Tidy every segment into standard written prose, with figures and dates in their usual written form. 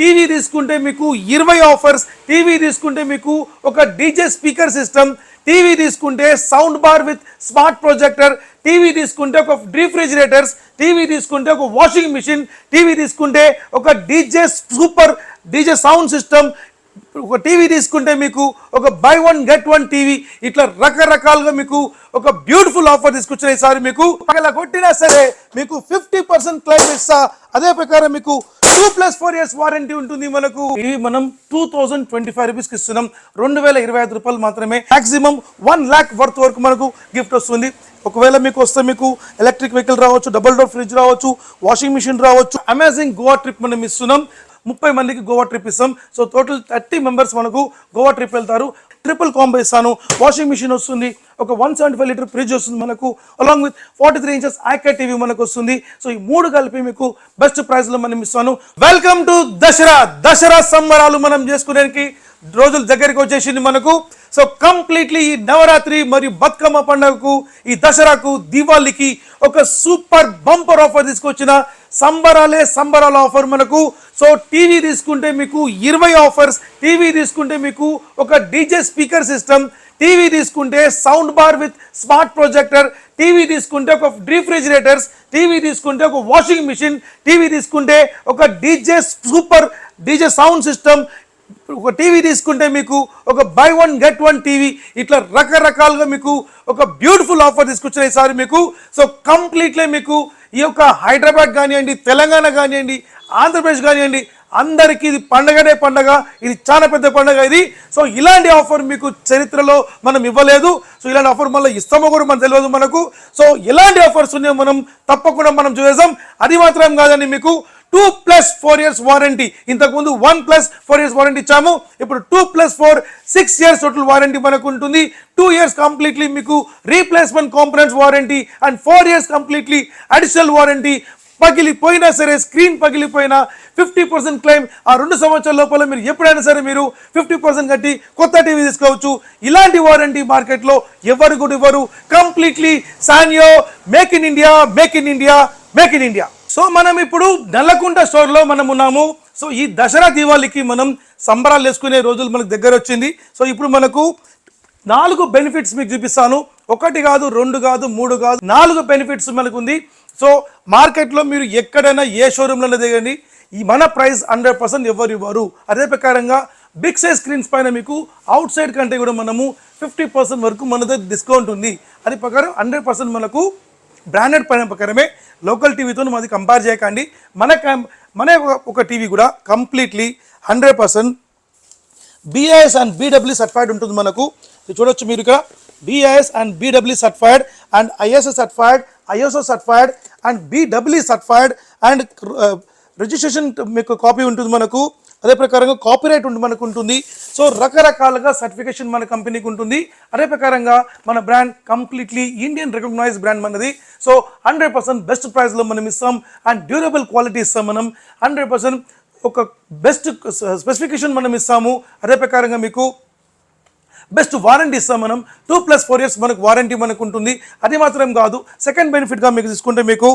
TV తీసుకుంటే మీకు 20 offers, TV తీసుకుంటే మీకు ఒక డీజే స్పీకర్ సిస్టమ్, టీవీ తీసుకుంటే sound bar with smart projector, TV తీసుకుంటే ఒక రిఫ్రిజిరేటర్స్, టీవీ తీసుకుంటే ఒక వాషింగ్ మిషన్, టీవీ తీసుకుంటే ఒక సూపర్ డీజే సౌండ్ సిస్టమ్, ఒక టీవీ తీసుకుంటే మీకు ఒక by one get one TV, ఇట్లా రకరకాలుగా మీకు ఒక బ్యూటిఫుల్ ఆఫర్ తీసుకొచ్చిన ఈసారి మీకు అలా కొట్టినా సరే మీకు 50% క్లెయిమ్ ఇస్తా. అదే ప్రకారం మీకు 2+4 years వారంటీ ఉంటుంది. మనకు ఇవి మనం 2025 రూపీస్కి ఇస్తున్నాం, 2025 రూపాయలు మాత్రమే. మాక్సిమం 1 lakh వర్త్ వరకు మనకు గిఫ్ట్ వస్తుంది. ఒకవేళ మీకు వస్తే మీకు ఎలక్ట్రిక్ వెహికల్ రావచ్చు, డబుల్ డోర్ ఫ్రిడ్జ్ రావచ్చు, వాషింగ్ మిషన్ రావచ్చు. అమేజింగ్ గోవా ట్రిప్ మనం ఇస్తున్నాం, 30 మందికి గోవా ట్రిప్ ఇస్తాం. సో టోటల్ 30 మెంబర్స్ మనకు గోవా ట్రిప్ వెళ్తారు. ట్రిపుల్ కాంబో ఇస్తాను. వాషింగ్ మిషన్ వస్తుంది, ఒక 175 లీటర్ ఫ్రిడ్జ్ వస్తుంది మనకు, along with 43 inches ICAR TV మనకు వస్తుంది. సో ఈ 3 కలిపి మీకు బెస్ట్ ప్రైస్ లో మనం ఇస్తాను. వెల్కమ్ టు దసరా సంబరాలు మనం చేసుకోవడానికి రోజులు దగ్గరికి వచ్చేసింది మనకు. సో కంప్లీట్లీ ఈ నవరాత్రి మరియు బతుకమ్మ పండుగకు, ఈ దసరాకు, దీవాళికి ఒక సూపర్ బంపర్ ఆఫర్ తీసుకొచ్చిన సంబరాల ఆఫర్ మనకు. సో టీవీ తీసుకుంటే మీకు 20 ఆఫర్స్, టీవీ తీసుకుంటే మీకు ఒక డీజే స్పీకర్ సిస్టమ్, టీవీ తీసుకుంటే sound bar with smart projector, TV తీసుకుంటే ఒక రిఫ్రిజిరేటర్స్, టీవీ తీసుకుంటే ఒక వాషింగ్ మిషన్, టీవీ తీసుకుంటే ఒక సూపర్ డీజే సౌండ్ సిస్టమ్, ఒక టీవీ తీసుకుంటే మీకు ఒక by one get one TV, ఇట్లా రకరకాలుగా మీకు ఒక బ్యూటిఫుల్ ఆఫర్ తీసుకొచ్చిన ఈసారి మీకు. సో కంప్లీట్లీ మీకు ఈ యొక్క హైదరాబాద్ కానివ్వండి, తెలంగాణ కానివ్వండి, ఆంధ్రప్రదేశ్ కానివ్వండి, అందరికీ ఇది పండగనే పండగ. ఇది చాలా పెద్ద పండగ ఇది. సో ఇలాంటి ఆఫర్ మీకు చరిత్రలో మనం ఇవ్వలేదు. సో ఇలాంటి ఆఫర్ మళ్ళీ ఇస్తామో కూడా మనకు తెలియదు మనకు. సో ఎలాంటి ఆఫర్స్ ఉన్నాయో మనం తప్పకుండా మనం చూసేసాం. అది మాత్రం కాదండి, మీకు 2+4 years వారంటీ. ఇంతకుముందు 1+4 years వారంటీ ఇచ్చాము, ఇప్పుడు 2+4 6 years టోటల్ వారంటీ మనకు ఉంటుంది. 2 years కంప్లీట్లీ మీకు replacement components warranty and 4 years completely additional warranty. పగిలిపోయినా సరే, స్క్రీన్ పగిలిపోయినా 50% క్లెయిమ్. ఆ 2 సంవత్సరాల లోపల మీరు ఎప్పుడైనా సరే మీరు 50% కట్టి కొత్త టీవీ తీసుకోవచ్చు. ఇలాంటి వారంటీ మార్కెట్లో ఎవరు కూడా ఇవ్వరు. Completely సానియో, make in India, make in India, make in India. So మనం ఇప్పుడు నల్లకుంట స్టోర్లో మనం ఉన్నాము. సో ఈ దసరా దీవాళికి మనం సంబరాలు వేసుకునే రోజులు మనకు దగ్గర వచ్చింది. సో ఇప్పుడు మనకు 4 బెనిఫిట్స్ మీకు చూపిస్తాను. 1 కాదు, 2 కాదు, 3 కాదు, 4 బెనిఫిట్స్ మనకు ఉంది. సో మార్కెట్లో మీరు ఎక్కడైనా ఏ షోరూంలో దిగండి, ఈ మన ప్రైస్ 100% ఎవరు ఇవ్వరు. అదే ప్రకారంగా బిగ్ సైజ్ స్క్రీన్స్ పైన మీకు అవుట్ సైడ్ కంటే కూడా మనము 50% వరకు మన దగ్గర డిస్కౌంట్ ఉంది. అది ప్రకారం 100% మనకు బ్రాండెడ్ పైన ప్రకారమే. లోకల్ టీవీతో మాది కంపేర్ చేయకండి. మన ఒక టీవీ కూడా completely 100% BIS and BEE certified ఉంటుంది మనకు. చూడొచ్చు మీరు ఇక్కడ BIS and BEE certified and ISO certified, ISO certified and BEE certified and registration మీకు కాపీ ఉంటుంది మనకు. అదే ప్రకారంగా కాపీరైట్ మనకు ఉంటుంది. సో రకరకాలుగా సర్టిఫికేషన్ మన కంపెనీకి ఉంటుంది. అదే ప్రకారంగా మన brand completely Indian recognise brand మనది. సో 100% బెస్ట్ ప్రైస్లో మనం ఇస్తాం అండ్ డ్యూరబుల్ క్వాలిటీ ఇస్తాం. మనం 100% ఒక బెస్ట్ స్పెసిఫికేషన్ మనం ఇస్తాము. అదే ప్రకారంగా మీకు బెస్ట్ వారంటీ ఇస్తాం. మనం 2+4 years మనకు వారంటీ మనకు ఉంటుంది. అది మాత్రం కాదు, సెకండ్ బెనిఫిట్గా మీకు తీసుకుంటే మీకు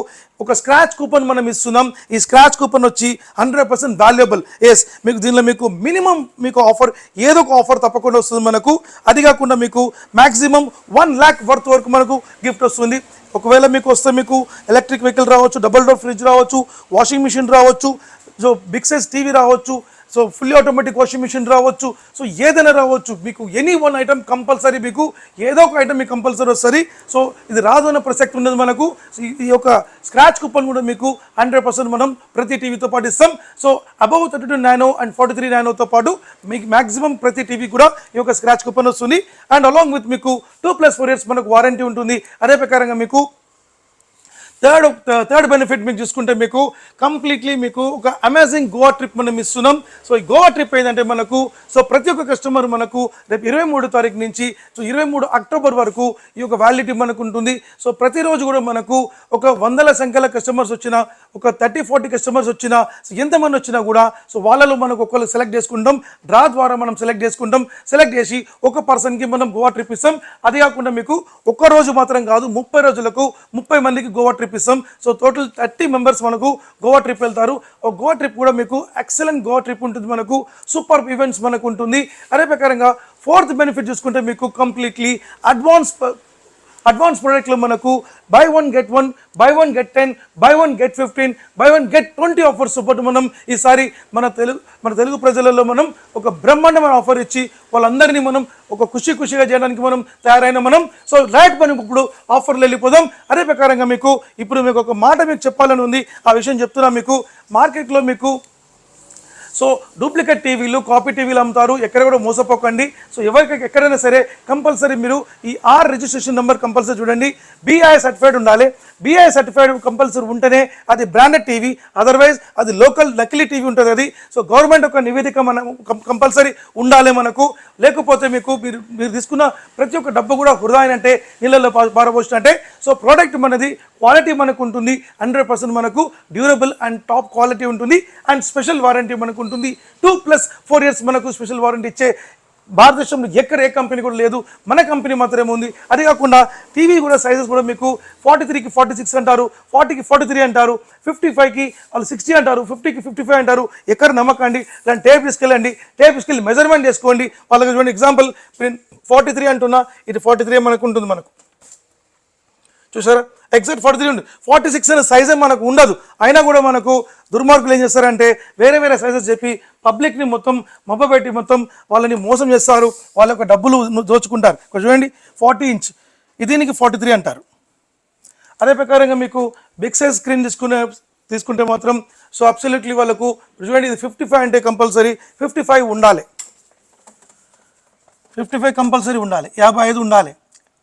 ఒక స్క్రాచ్ కూపన్ మనం ఇస్తున్నాం. ఈ స్క్రాచ్ కూపన్ వచ్చి 100% వాల్యుబుల్. ఎస్, మీకు దీనిలో మీకు మినిమం మీకు ఆఫర్ ఏదో ఒక ఆఫర్ తప్పకుండా వస్తుంది మనకు. అది కాకుండా మీకు మ్యాక్సిమం 1 lakh వర్త్ వరకు మనకు గిఫ్ట్ వస్తుంది. ఒకవేళ మీకు వస్తే మీకు ఎలక్ట్రిక్ వెహికల్ రావచ్చు, డబుల్ డోర్ ఫ్రిడ్జ్ రావచ్చు, వాషింగ్ మిషన్ రావచ్చు, సో బిగ్ సైజ్ టీవీ రావచ్చు, so fully automatic washing machine రావచ్చు. సో ఏదైనా రావచ్చు, మీకు ఎనీ వన్ ఐటమ్ కంపల్సరీ, మీకు ఏదో ఒక ఐటమ్ మీకు కంపల్సరీ వస్తుంది. సో ఇది రాదు అన్న ప్రసక్తి ఉండదు మనకు. ఈ యొక్క స్క్రాచ్ కూపన్ కూడా మీకు 100% మనం ప్రతి టీవీతో పాటు ఇస్తాం. సో అబవ్ 32 నానో అండ్ 43 నానోతో పాటు మీకు మ్యాక్సిమం ప్రతి టీవీ కూడా ఈ యొక్క స్క్రాచ్ కూపన్ వస్తుంది. అండ్ అలాంగ్ విత్ మీకు 2+4 years మనకు వారంటీ ఉంటుంది. అదే ప్రకారంగా మీకు థర్డ్ బెనిఫిట్ మీకు చూసుకుంటే మీకు కంప్లీట్లీ మీకు ఒక అమేజింగ్ గోవా ట్రిప్ మనం ఇస్తున్నాం. సో ఈ గోవా ట్రిప్ ఏంటంటే మనకు, సో ప్రతి ఒక్క కస్టమర్ మనకు రేపు 23 తారీఖు నుంచి సో 23 అక్టోబర్ వరకు ఈ యొక్క వ్యాలిడిటీ మనకు ఉంటుంది. సో ప్రతిరోజు కూడా మనకు ఒక 100ల సంఖ్యల కస్టమర్స్ వచ్చినా, ఒక 30-40 కస్టమర్స్ వచ్చినా, సో ఎంతమంది వచ్చినా కూడా సో వాళ్ళలో మనకు ఒకళ్ళు సెలెక్ట్ చేసుకుంటాం. డ్రా ద్వారా మనం సెలెక్ట్ చేసుకుంటాం. సెలెక్ట్ చేసి ఒక పర్సన్కి మనం గోవా ట్రిప్ ఇస్తాం. అది కాకుండా మీకు ఒక్క రోజు మాత్రం కాదు, 30 రోజులకు 30 మందికి గోవా ట్రిప్ ట్రిప్ ఇస్తాం. సో టోటల్ 30 మెంబర్స్ మనకు గోవా ట్రిప్ వెళ్తారు. ఒక గోవా ట్రిప్ కూడా మీకు ఎక్సలెంట్ గోవా ట్రిప్ ఉంటుంది, మనకు సూపర్ ఈవెంట్స్ మనకు ఉంటుంది. అదే ప్రకారంగా ఫోర్త్ బెనిఫిట్ చూసుకుంటే మీకు కంప్లీట్లీ అడ్వాన్స్ ప్రోడక్ట్లో మనకు by 1 get 1, by 1 get 10, by 1 get 15, by 1 get 20 offers support మనం ఈసారి మన తెలుగు ప్రజలలో మనం ఒక బ్రహ్మాండమైన ఆఫర్ ఇచ్చి వాళ్ళందరినీ మనం ఒక ఖుషిగా చేయడానికి మనం తయారైన మనం. సో రైట్ మనం ఇప్పుడు ఆఫర్లు వెళ్ళిపోదాం. అదే ప్రకారంగా మీకు ఒక మాట మీకు చెప్పాలని ఉంది, ఆ విషయం చెప్తున్నా. మీకు మార్కెట్లో మీకు సో డూప్లికేట్ టీవీలు, కాపీ టీవీలు అమ్ముతారు, ఎక్కడ కూడా మోసపోకండి. సో ఎక్కడైనా సరే కంపల్సరీ మీరు ఈ రిజిస్ట్రేషన్ నెంబర్ కంపల్సరీ చూడండి. BIS సర్టిఫైడ్ ఉండాలి. BIS సర్టిఫైడ్ కంపల్సరీ ఉంటేనే అది బ్రాండెడ్ టీవీ, అదర్వైజ్ అది లోకల్ నకిలీ టీవీ ఉంటుంది అది. సో గవర్నమెంట్ ఒక నివేదిక మనం కంపల్సరీ ఉండాలి మనకు. లేకపోతే మీరు తీసుకున్న ప్రతి ఒక్క డబ్బు కూడా వృధా అయినంటే, నీళ్ళల్లో పారబోసినట్టే. సో ప్రోడక్ట్ మనది క్వాలిటీ మనకు ఉంటుంది, 100% మనకు డ్యూరబుల్ అండ్ టాప్ క్వాలిటీ ఉంటుంది, అండ్ స్పెషల్ వారంటీ మనకు ఉంటుంది. 2+4 years మనకు స్పెషల్ వారంటీ ఇచ్చే భారతదేశంలో ఏ కంపెనీ కూడా లేదు, మన కంపెనీ మాత్రమే ఉంది. అదే కాకుండా టీవీ కూడా సైజెస్ కూడా మీకు 43కి 46 అంటారు, 40కి 43 అంటారు, 55కి వాళ్ళు 60 అంటారు, 50కి 55 అంటారు. ఎక్కడ నమ్మకండి, దాని టేప్ తీసుకెళ్ళి మెజర్మెంట్ చేసుకోండి. వాళ్ళకి చూడండి, ఎగ్జాంపుల్ 43 అంటున్నా, ఇది 43 మనకు ఉంటుంది. మనకు చూసారా, ఎగ్జాక్ట్ 43 ఉంది. 46 అనే సైజే మనకు ఉండదు. అయినా కూడా మనకు దుర్మార్గులు ఏం చేస్తారంటే వేరే సైజెస్ చెప్పి పబ్లిక్ని మొత్తం మబ్బపెట్టి మొత్తం వాళ్ళని మోసం చేస్తారు, వాళ్ళ యొక్క డబ్బులు దోచుకుంటారు. చూడండి 40 inch, దీనికి 43 అంటారు. అదే ప్రకారంగా మీకు బిగ్ సైజ్ స్క్రీన్ తీసుకుంటే మాత్రం సో అబ్సల్యూట్లీ వాళ్ళకు చూడండి, ఇది 55 అంటే కంపల్సరీ 55 ఉండాలి, 55 కంపల్సరీ ఉండాలి, 55 ఉండాలి.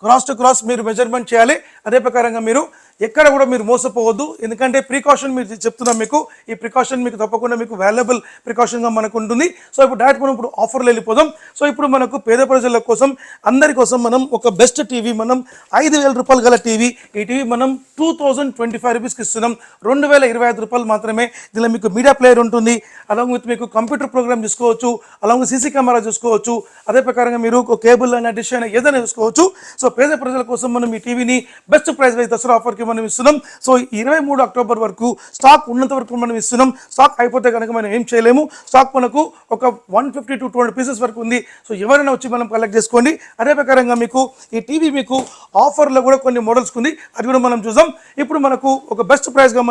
క్రాస్ టు క్రాస్ మీరు మెజర్మెంట్ చేయాలి. అదే ప్రకారంగా మీరు ఎక్కడ కూడా మీరు మోసపోవద్దు, ఎందుకంటే ప్రికాషన్ మీరు చెప్తున్నాం మీకు. ఈ ప్రికాషన్ మీకు తప్పకుండా మీకు వాల్యుబుల్ ప్రికాషన్గా మనకు ఉంటుంది. సో ఇప్పుడు డైరెక్ట్ మనం ఆఫర్లు వెళ్ళిపోదాం. సో ఇప్పుడు మనకు పేద ప్రజల కోసం, అందరి కోసం మనం ఒక బెస్ట్ టీవీ, మనం 5,000 రూపాయలు గల టీవీ, ఈ టీవీ మనం 2025 రూపీస్కి ఇస్తున్నాం. 2,025 రూపాయలు మాత్రమే. దీనిలో మీకు మీడియా ప్లేయర్ ఉంటుంది, అలాంగ్ విత్ మీకు కంప్యూటర్ ప్రోగ్రామ్ చూసుకోవచ్చు, అలాంగ్ విత్ CC కెమెరా చూసుకోవచ్చు. అదే ప్రకారంగా మీరు ఒక కేబుల్ అయినా డిష్ అయినా ఏదైనా చూసుకోవచ్చు. సో పేద ప్రజల కోసం మనం ఈ టీవీని బెస్ట్ ప్రైస్ దసరా ఆఫర్కి మనం ఇస్తున్నాం. సో 23 అక్టోబర్ వరకు స్టాక్ ఉన్నంత వరకు మనం ఇస్తున్నాం. స్టాక్ అయిపోతే కనుక మనం ఏం చేయలేము. స్టాక్ మనకు ఒక 150 to 200 పీసెస్ వరకు ఉంది. సో ఎవరైనా వచ్చి మనం కలెక్ట్ చేసుకోండి. అదే ప్రకారంగా మీకు ఈ టీవీ మీకు ఆఫర్లో కూడా కొన్ని మోడల్స్ ఉంది, అది కూడా మనం చూద్దాం. ఇప్పుడు మనకు ఒక బెస్ట్ ప్రైస్గా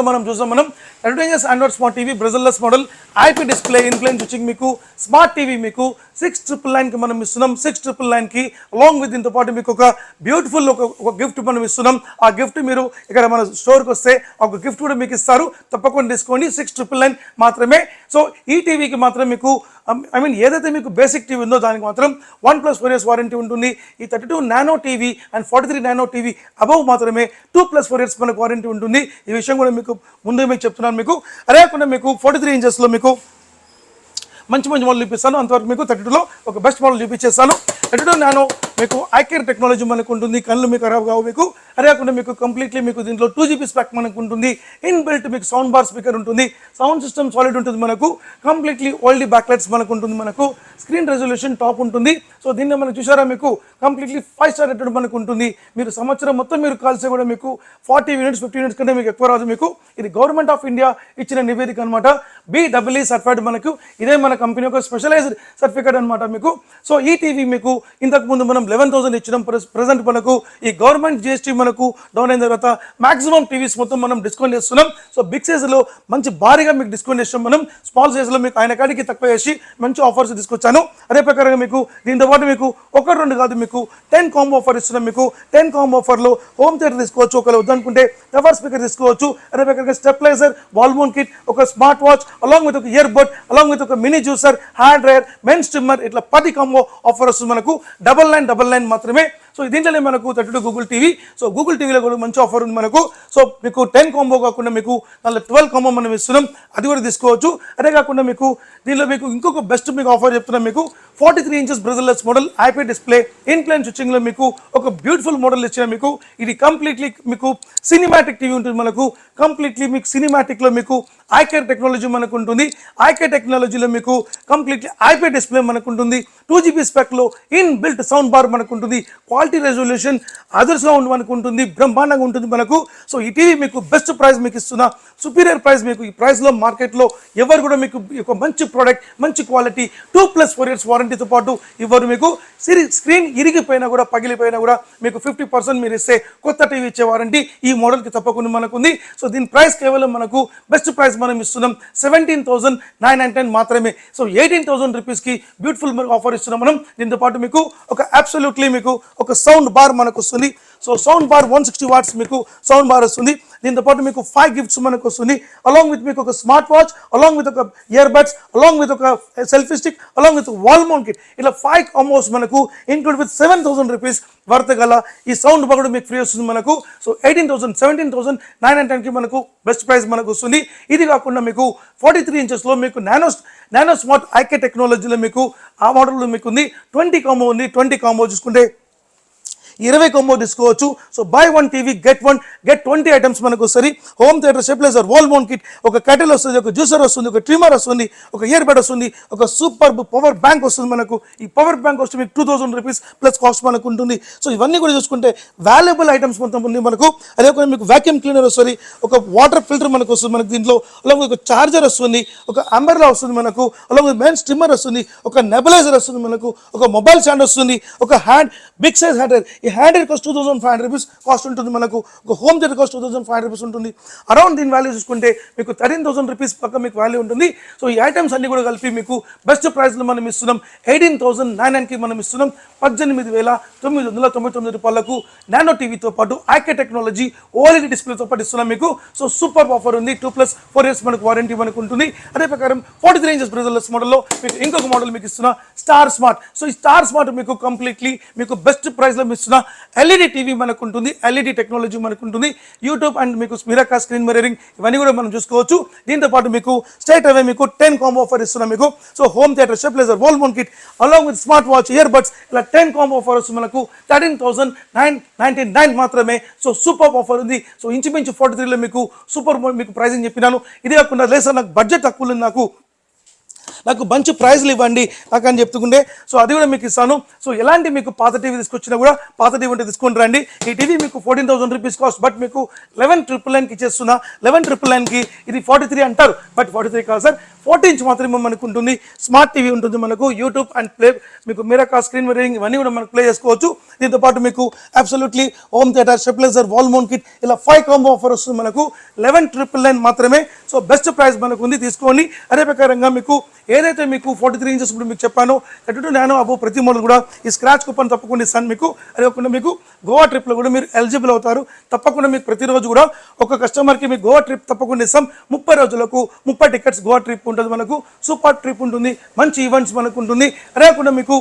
మనం చూసాం. మనం 32 inch Android smart TV, bezelless model, IP display, in plane switching, మీకు స్మార్ట్ టీవీ మీకు 6,999కి మనం ఇస్తున్నాం. 6,999కి అలాంగ్ విత్ దీంతో పాటు మీకు ఒక బ్యూటిఫుల్ ఒక గిఫ్ట్ మనం ఇస్తున్నాం. ఆ గిఫ్ట్ మీరు ఇక్కడ మన స్టోర్కి వస్తే ఒక గిఫ్ట్ కూడా మీకు ఇస్తారు, తప్పకుండా తీసుకోండి. 6,999 మాత్రమే. సో ఈ టీవీకి మాత్రం మీకు ఏదైతే మీకు బేసిక్ టీవీ ఉందో దానికి మాత్రం 1+4 years వారంటీ ఉంటుంది. ఈ 32 nano TV and 43 nano TV above మాత్రమే 2+4 years మనకు వారంటీ ఉంటుంది. ఈ విషయం కూడా మీకు ముందే మీకు చెప్తున్నాను. మీకు అదే కాకుండా మీకు 43 inchesలో మీకు మంచి మోడల్ చూపిస్తాను. అంతవరకు మీకు 32లో ఒక బెస్ట్ మోడల్ చూపించేస్తాను. 32 నానో మీకు ఐకేర్ టెక్నాలజీ మనకు ఉంటుంది, కళ్ళు మీకు ఖరాబ్ కావు మీకు. అదే కాకుండా మీకు కంప్లీట్లీ మీకు దీంట్లో 2GB స్పెక్ మనకు ఉంటుంది. ఇన్బిల్ట్ మీకు సౌండ్ బార్ స్పీకర్ ఉంటుంది, సౌండ్ సిస్టమ్ సాలిడ్ ఉంటుంది మనకు, కంప్లీట్లీ ఓల్డ్ బ్యాక్లైట్స్ మనకు ఉంటుంది, మనకు స్క్రీన్ రెజల్యూషన్ టాప్ ఉంటుంది. సో దీన్ని మనం చూసారా, మీకు కంప్లీట్లీ 5 star రేటెడ్ మనకు ఉంటుంది. మీరు సంవత్సరం మొత్తం మీరు కాల్సే కూడా మీకు 40 minutes 50 minutes కంటే మీకు ఎక్కువ రాదు మీకు. ఇది గవర్నమెంట్ ఆఫ్ ఇండియా ఇచ్చిన నివేదిక అనమాట. BEE సర్టిఫైడ్ మనకు, ఇదే మన కంపెనీ ఒక స్పెషలైజ్డ్ సర్టిఫికేట్ అనమాట మీకు. సో ఈ టీవీ మీకు ఇంతకుముందు మనం 11,000 ఇచ్చినాం. ప్రజెంట్ మనకు ఈ గవర్నమెంట్ GST మనకు డౌన్ అయిన తర్వాత మాక్సిమం టీవీస్ మొత్తం మనం డిస్కౌంట్ చేస్తున్నాం. సో బిగ్ సైజ్లో మంచి భారీగా మీకు డిస్కౌంట్ చేస్తాం మనం. స్మాల్ సైజ్లో మీకు ఆయన కాడికి తక్కువ చేసి మంచి ఆఫర్స్ తీసుకొచ్చాను. అదే ప్రకారంగా మీకు దీంతో పాటు మీకు 1-2 కాదు, మీకు 10 కాంబో ఆఫర్ ఇస్తున్నాం. మీకు 10 కాంబో ఆఫర్లో హోమ్ థియేటర్ తీసుకోవచ్చు, ఒకవేళ వద్దనుకుంటే ఎవర్ స్పీకర్ తీసుకోవచ్చు. అదే ప్రకారంగా స్టెప్లైజర్, వాల్మోన్ కిట్, ఒక స్మార్ట్ వాచ్, అలాంగ్ విత్ ఒక ఇయర్ బడ్, అలాంగ్ విత్ ఒక mini juicer, hand dryer, men steamer, ఇట్లా 10 కాంబో ఆఫర్ వస్తుంది మనకు. 9999 మాత్రమే. సో దీంట్లోనే మనకు 32 గూగుల్ టీవీ. సో గూగుల్ టీవీలో కూడా మంచి ఆఫర్ ఉంది మనకు. సో మీకు 10 కాంబో కాకుండా మీకు 12 కాంబో మనం ఇస్తున్నాం, అది కూడా తీసుకోవచ్చు. అదే కాకుండా మీకు దీనిలో మీకు ఇంకొక బెస్ట్ మీకు ఆఫర్ చెప్తున్నాం. మీకు 43 inches bezelless model, IP display, in plane స్విచ్చింగ్లో మీకు ఒక బ్యూటిఫుల్ మోడల్ ఇచ్చిన మీకు. ఇది కంప్లీట్లీ మీకు సినిమాటిక్ టీవీ ఉంటుంది మనకు. కంప్లీట్లీ మీకు సినిమాటిక్లో మీకు ఐకేర్ టెక్నాలజీ మనకు ఉంటుంది. ఐకేర్ టెక్నాలజీలో మీకు కంప్లీట్లీ IP డిస్ప్లే మనకు ఉంటుంది. 2GB స్పెక్లో ఇన్ బిల్ట్ సౌండ్ బార్ మనకు ఉంటుంది. క్వాలిటీ రెజల్యూషన్ అదర్స్గా మనకు ఉంటుంది, బ్రహ్మాండంగా ఉంటుంది మనకు. సో ఈ టీవీ మీకు బెస్ట్ ప్రైస్ మీకు ఇస్తున్నా, సుపీరియర్ ప్రైస్ మీకు ఈ ప్రైస్లో మార్కెట్లో ఎవరు కూడా మీకు ఒక మంచి ప్రోడక్ట్, మంచి క్వాలిటీ 2+4 years వారంటీతో పాటు ఇవ్వరు మీకు. స్క్రీన్ ఇరిగిపోయినా కూడా, పగిలిపోయినా కూడా మీకు 50% మీరు ఇస్తే కొత్త టీవీ ఇచ్చే వారంటీ ఈ మోడల్కి తప్పకుండా మనకు ఉంది. సో దీని ప్రైస్ కేవలం మనకు బెస్ట్ ప్రైస్ మనం ఇస్తున్నాం 17,999 మాత్రమే. సో 18,000 రూపీస్కి బ్యూటిఫుల్ ఆఫర్ ఇస్తున్నాం మనం. దీంతో పాటు మీకు ఒక అబ్సల్యూట్లీ మీకు ఒక సౌండ్ బార్ మనకు వస్తుంది. సో సౌండ్ బార్ 160 వాట్స్ మీకు సౌండ్ బార్ వస్తుంది. దీంతో పాటు మీకు 5 గిఫ్ట్స్ మనకు వస్తుంది. అలాంగ్ విత్ మీకు ఒక స్మార్ట్ వాచ్, అలాంగ్ విత్ ఒక ఇయర్ బడ్స్, అలాంగ్ విత్ ఒక selfie stick, along with wall mount kit, ఇలా 5 కాంబోస్ మనకు ఇంక్లూడ్ విత్ 7,000 రూపీస్ వర్త్ గల ఈ సౌండ్ బార్ కూడా మీకు ఫ్రీ వస్తుంది మనకు. సో 17,999కి మనకు బెస్ట్ ప్రైస్ మనకు వస్తుంది. ఇది కాకుండా మీకు 43 ఇంచెస్లో మీకు నానో స్మార్ట్ ఐకే టెక్నాలజీలో మీకు ఆ మోడల్లో మీకు ఉంది. 20 కాంబో ఉంది. 20 కాంబో చూసుకుంటే 20 కాంబో తీసుకోవచ్చు. So by 1 TV get 20 items మనకు వస్తుంది. Home theatre stabiliser, wall mount kit, ఒక కటిల్ వస్తుంది, ఒక జ్యూసర్ వస్తుంది, ఒక ట్రిమ్మర్ వస్తుంది, ఒక ఇయర్ బడ్ వస్తుంది, ఒక సూపర్ పవర్ బ్యాంక్ వస్తుంది మనకు. ఈ పవర్ బ్యాంక్ వస్తే మీకు 2,000 రూపీస్ ప్లస్ కాస్ట్ మనకు ఉంటుంది. సో ఇవన్నీ కూడా చూసుకుంటే వాల్యుబుల్ ఐటమ్స్ మొత్తం ఉంది మనకు. అదే మీకు వ్యాక్యూమ్ క్లీనర్ వస్తుంది, ఒక వాటర్ ఫిల్టర్ మనకు వస్తుంది మనకు. దీంట్లో అలాగే ఒక చార్జర్ వస్తుంది, ఒక అంబర్లా వస్తుంది మనకు, అలాగే మెయిన్ స్ట్రిమ్మర్ వస్తుంది, ఒక నెబలైజర్ వస్తుంది మనకు, ఒక మొబైల్ స్టాండ్ వస్తుంది, ఒక బిగ్ సైజ్ హ్యాండర్. ఈ హ్యాండర్ కాస్ట్ 2,500 రూపీస్ కాస్ట్ ఉంటుంది మనకు. ఒక హోమ్ థియేటర్ కాస్ట్ 2,500 రూపీస్ ఉంటుంది. అరౌండ్ దీని వాల్యూ చూసుకుంటే మీకు 13,000 రూపీస్ పక్క మీకు వాల్యూ ఉంటుంది. సో ఈ ఐటమ్స్ అన్ని కూడా కలిపి మీకు బెస్ట్ ప్రైస్లో మనం ఇస్తున్నాం 18,999కి మనం ఇస్తున్నాం 18,999 రూపాయలకు నానో టీవీతో పాటు ఐకే టెక్నాలజీ ఓఎల్ఈడి డిస్ప్లేతో పాటు ఇస్తున్నాం మీకు. సో సూపర్ ఆఫర్ ఉంది. 2+4 years మనకు వారంటీ మనకు ఉంటుంది. అదే ప్రకారం 43 ఇంచెస్ బ్రెజర్లెస్ మోడల్లో మీకు ఇంకొక మోడల్ మీకు ఇస్తున్నా స్టార్ స్మార్ట్. సో ఈ స్టార్ స్మార్ట్ మీకు కంప్లీట్లీ మీకు బెస్ట్ ప్రైస్లో ఇస్తున్నా ఎల్ఈడి టీవీ మనకు ఉంటుంది, ఎల్ఈడి టెక్నాలజీ మనకు ఉంటుంది. యూట్యూబ్ అండ్ మీకు మిరాకా స్క్రీన్ మిర్రరింగ్ ఇవన్నీ కూడా మనం చూసుకోవచ్చు. దీంతో పాటు మీకు స్ట్రైట్ అవే మీకు 10 కాంబో ఆఫర్ ఇస్తున్నాం మీకు. So home theatre stabiliser, wall mount kit, along with smart watch, ear buds, ఇలా 10 కాంబో ఆఫర్ వస్తుంది మనకు 13,999 మాత్రమే. సో సూపర్ ఆఫర్ ఉంది. సో ఇంచుమించు 43లో మీకు సూపర్ మీకు ప్రైజింగ్ చెప్పినాను. ఇది కాకుండా లేదు సార్ నాకు బడ్జెట్ తక్కువ ఉంది, నాకు మంచి ప్రైజ్లు ఇవ్వండి నాకు అని చెప్తుండే. సో అది కూడా మీకు ఇస్తాను. సో ఎలాంటి మీకు పాత టీవీ తీసుకొచ్చినా కూడా పాత టీవీ ఉంటే తీసుకొని రండి. ఈ టీవీ మీకు 14,000 రూపీస్ కాస్ట్, బట్ మీకు 11,999కి ఇచ్చేస్తున్నా. 11,999కి ఇది 43 అంటారు, బట్ 43 కాదు సార్, 40 ఇంచ్ మాత్రమే మనకు ఉంటుంది. స్మార్ట్ టీవీ ఉంటుంది మనకు. యూట్యూబ్ అండ్ ప్లే మీకు మిరాకా స్క్రీన్ మిర్రరింగ్ ఇవన్నీ కూడా మనకు ప్లే చేసుకోవచ్చు. దీంతో పాటు మీకు absolutely home theatre stabiliser, wall mount kit, ఇలా 5 కాంబో ఆఫర్ వస్తుంది మనకు 11,999 మాత్రమే. సో బెస్ట్ ప్రైస్ మనకు ఉంది, తీసుకోండి. అదే ప్రకారంగా మీకు ఏదైతే మీకు 43 ఇంచెస్ ఇప్పుడు మీకు చెప్పాను 32 నానో అబో ప్రతి మోడల్ కూడా ఈ స్క్రాచ్ కూపన్ తప్పకుండా ఇస్తాను మీకు. అదే కాకుండా మీకు గోవా ట్రిప్లో కూడా మీరు ఎలిజిబుల్ అవుతారు. తప్పకుండా మీకు ప్రతిరోజు కూడా ఒక కస్టమర్కి మీకు గోవా ట్రిప్ తప్పకుండా ఇస్తాం. 30 రోజులకు 30 టికెట్స్ గోవా ట్రిప్ ఉంటుంది మనకు. సూపర్ ట్రిప్ ఉంటుంది, మంచి ఈవెంట్స్ మనకు ఉంటుంది. అదే కాకుండా మీకు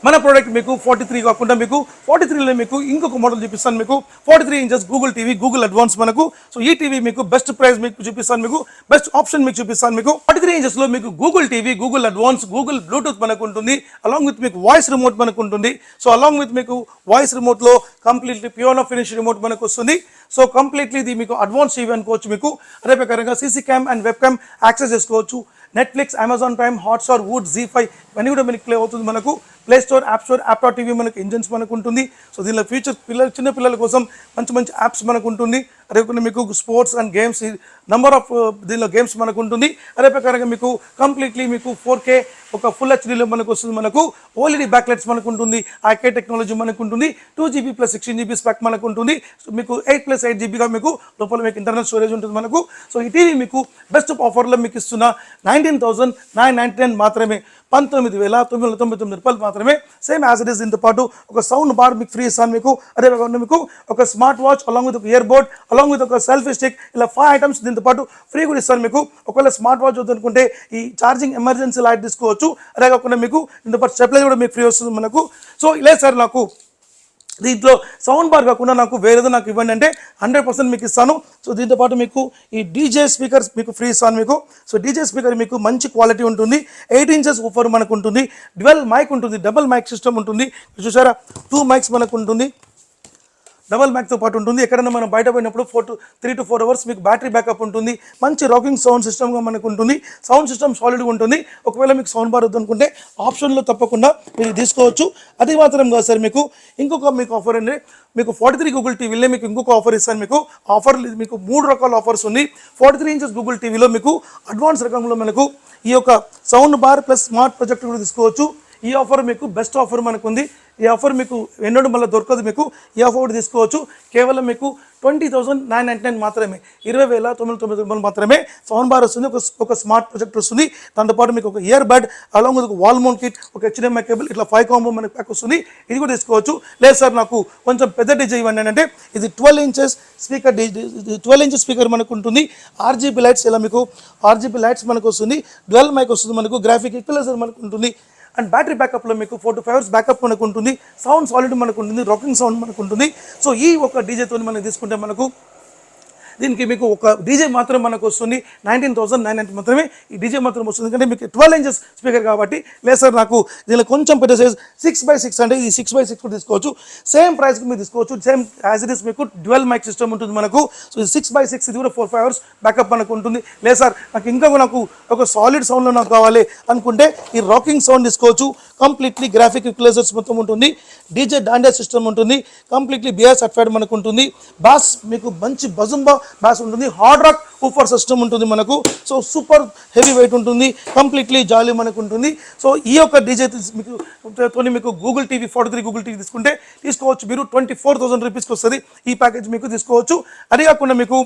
మన ప్రోడక్ట్ మీకు 43 కాకుండా మీకు 43లో మీకు ఇంకొక మోడల్ చూపిస్తాను మీకు. 43 inches Google TV, Google advance మనకు. సో ఈ టీవీ మీకు బెస్ట్ ప్రైస్ మీకు చూపిస్తాను, మీకు బెస్ట్ ఆప్షన్ మీకు చూపిస్తాను మీకు. 43 ఇంచెస్లో మీకు Google TV, Google advance, Google Bluetooth మనకు ఉంటుంది. అలాంగ్ విత్ మీకు వాయిస్ రిమోట్ మనకు ఉంటుంది. సో అలాంగ్ విత్ మీకు వాయిస్ రిమోట్లో కంప్లీట్లీ ప్యూర్ ఫినిష్ రిమోట్ మనకు వస్తుంది. సో కంప్లీట్లీ ఇది మీకు అడ్వాన్స్ టీవీ అనుకోవచ్చు మీకు. అదే ప్రకారంగా CC cam and web cam access చేసుకోవచ్చు. Netflix, Amazon Prime, Hotstar, Voot, Zee five ఇవన్నీ కూడా మనకి ప్లే అవుతుంది మనకు. Play store, app store, app TV మనకు ఇంజన్స్ మనకు ఉంటుంది. సో దీనిలో ఫ్యూచర్ చిన్న పిల్లల కోసం మంచి మంచి యాప్స్ మనకు ఉంటుంది. అదే కాకుండా మీకు sports and games number of దీనిలో గేమ్స్ మనకు ఉంటుంది. అదే ప్రకారంగా మీకు కంప్లీట్లీ మీకు 4K ఒక ఫుల్ హెచ్డీలో మనకు వస్తుంది మనకు. ఓఎల్ఈడి బ్యాక్లైట్స్ మనకు ఉంటుంది. ఐకే టెక్నాలజీ మనకు ఉంటుంది. 2GB + 16GB స్పెక్ మనకు ఉంటుంది. సో మీకు 8+8GBగా మీకు లోపల మీకు ఇంటర్నల్ స్టోరేజ్ ఉంటుంది మనకు. సో ఈ టీవీ మీకు బెస్ట్ ఆఫర్లో మీకు ఇస్తున్న 19,999 మాత్రమే, 19,999 రూపాయలు మాత్రమే. Same as it is. దీంతో పాటు ఒక సౌండ్ బార్ మీకు ఫ్రీ ఇస్తాను మీకు. అదే కాకుండా మీకు ఒక స్మార్ట్ వాచ్ అలాంగ్ విత్ ఒక ఇయర్ బోర్డ్, అలాంగ్ విత్ ఒక సెల్ఫీ స్టిక్, ఇలా 5 ఐటమ్స్ దీంతో పాటు ఫ్రీ కూడా ఇస్తాను మీకు. ఒకవేళ స్మార్ట్ వాచ్ వద్దనుకుంటే ఈ ఛార్జింగ్ ఎమర్జెన్సీ లైట్ తీసుకోవచ్చు. అదే కాకుండా మీకు దీంతో పాటు స్టెబిలైజర్ కూడా మీకు ఫ్రీ వస్తుంది మనకు. సో లేదు సార్ నాకు దీంట్లో సౌండ్ బార్ కాకుండా నాకు వేరేదో నాకు ఇవ్వండి అంటే 100% మీకు ఇస్తాను. సో దీంతో పాటు మీకు ఈ డీజే స్పీకర్స్ మీకు ఫ్రీ ఇస్తాను మీకు. సో డీజే స్పీకర్ మీకు మంచి క్వాలిటీ ఉంటుంది. 8 ఇంచెస్ ఊఫర్ మనకు ఉంటుంది. డ్యువల్ మైక్ ఉంటుంది, డబుల్ మైక్ సిస్టమ్ ఉంటుంది. చూసారా 2 మైక్స్ మనకు ఉంటుంది. డబల్ మ్యాక్తో పాటు ఉంటుంది. ఎక్కడైనా మనం బయట పోయినప్పుడు 3 to 4 అవర్స్ మీకు బ్యాటరీ బ్యాకప్ ఉంటుంది. మంచి రాకింగ్ సౌండ్ సిస్టమ్గా మనకు ఉంటుంది. సౌండ్ సిస్టమ్ సాలిడ్గా ఉంటుంది. ఒకవేళ మీకు సౌండ్ బార్ వద్దనుకుంటే ఆప్షన్లో తప్పకుండా మీరు తీసుకోవచ్చు. అది మాత్రం కాదు సార్, మీకు ఇంకొక మీకు ఆఫర్ అంటే మీకు 43 గూగుల్ టీవీలో మీకు ఇంకొక ఆఫర్ ఇస్తాను. మీకు ఆఫర్ మీకు 3 రకాల ఆఫర్స్ ఉంది. 43 ఇంచెస్ గూగుల్ టీవీలో మీకు అడ్వాన్స్ రకంలో మనకు ఈ యొక్క sound bar plus smart projector కూడా తీసుకోవచ్చు. ఈ ఆఫర్ మీకు బెస్ట్ ఆఫర్ మనకు ఉంది. ఈ ఆఫర్ మీకు ఎన్నడూ మళ్ళీ దొరకదు. మీకు ఈ ఆఫర్ కూడా తీసుకోవచ్చు. కేవలం మీకు 20,999 మాత్రమే, 20,999 మాత్రమే సౌండ్ బార్ వస్తుంది. ఒక స్మార్ట్ ప్రొజెక్టర్ వస్తుంది. దాంతోపాటు మీకు ఒక ఇయర్ బడ్ అలాంగ్ విత్ ఒక వాల్ మౌంట్ కిట్, ఒక HDMI కేబుల్, ఇట్లా 5 కాంబో మనకు ప్యాక్ వస్తుంది. ఇది కూడా తీసుకోవచ్చు. లేదు సార్ నాకు కొంచెం పెద్ద డీజే ఇవ్వండి అంటే ఇది 12 ఇంచెస్ స్పీకర్ 12 ఇంచెస్ స్పీకర్ మనకు ఉంటుంది. RGB లైట్స్, ఇలా మీకు RGB లైట్స్ మనకు వస్తుంది. డ్యువల్ మైక్ వస్తుంది. మనకు గ్రాఫిక్ ఈక్వలైజర్ మనకు ఉంటుంది. అండ్ బ్యాటరీ బ్యాకప్లో మీకు 4 to 5 అవర్స్ బ్యాకప్ మనకు ఉంటుంది. సౌండ్ సాలిడ్ మనకు ఉంటుంది. రాకింగ్ సౌండ్ మనకు ఉంటుంది. సో ఈ ఒక డీజేతో మనం తీసుకుంటే మనకు దీనికి మీకు ఒక డీజే మాత్రం మనకు వస్తుంది 19,990 మాత్రమే. ఈ డీజే మాత్రం వస్తుంది ఎందుకంటే మీకు 12 ఇంచెస్ స్పీకర్ కాబట్టి. లేదు సార్ నాకు దీనిలో కొంచెం పెద్ద సైజ్ 6x6 అంటే ఇది 6x6 కూడా తీసుకోవచ్చు. సేమ్ ప్రైస్కి మీరు తీసుకోవచ్చు. సేమ్ యాజ్ ఇట్ ఇస్ మీకు డ్యువల్ మైక్ సిస్టమ్ ఉంటుంది మనకు. సో ఇది 6x6, ఇది కూడా 4-5 అవర్స్ బ్యాకప్ మనకు ఉంటుంది. లేదు సార్ నాకు ఒక సాలిడ్ సౌండ్లో నాకు కావాలి అనుకుంటే ఈ రాకింగ్ సౌండ్ తీసుకోవచ్చు. కంప్లీట్లీ గ్రాఫిక్ ఈక్వలైజర్స్ మొత్తం ఉంటుంది. డీజే డాండియా సిస్టమ్ ఉంటుంది. కంప్లీట్లీ బిఆర్ సర్టిఫైడ్ మనకు ఉంటుంది. బాస్ మీకు మంచి బజుంబా బాస్ ఉంటుంది. హార్డ్ రాక్ ఊఫర్ సిస్టమ్ ఉంటుంది మనకు. సో సూపర్ హెవీ వెయిట్ ఉంటుంది. కంప్లీట్లీ జాలీ మనకు ఉంటుంది. సో ఈ యొక్క డీజే మీకు గూగుల్ టీవీ 43 గూగుల్ టీవీ తీసుకోవచ్చు. మీరు 24,000 రూపీస్కి వస్తుంది. ఈ ప్యాకేజ్ మీకు తీసుకోవచ్చు. అది కాకుండా మీకు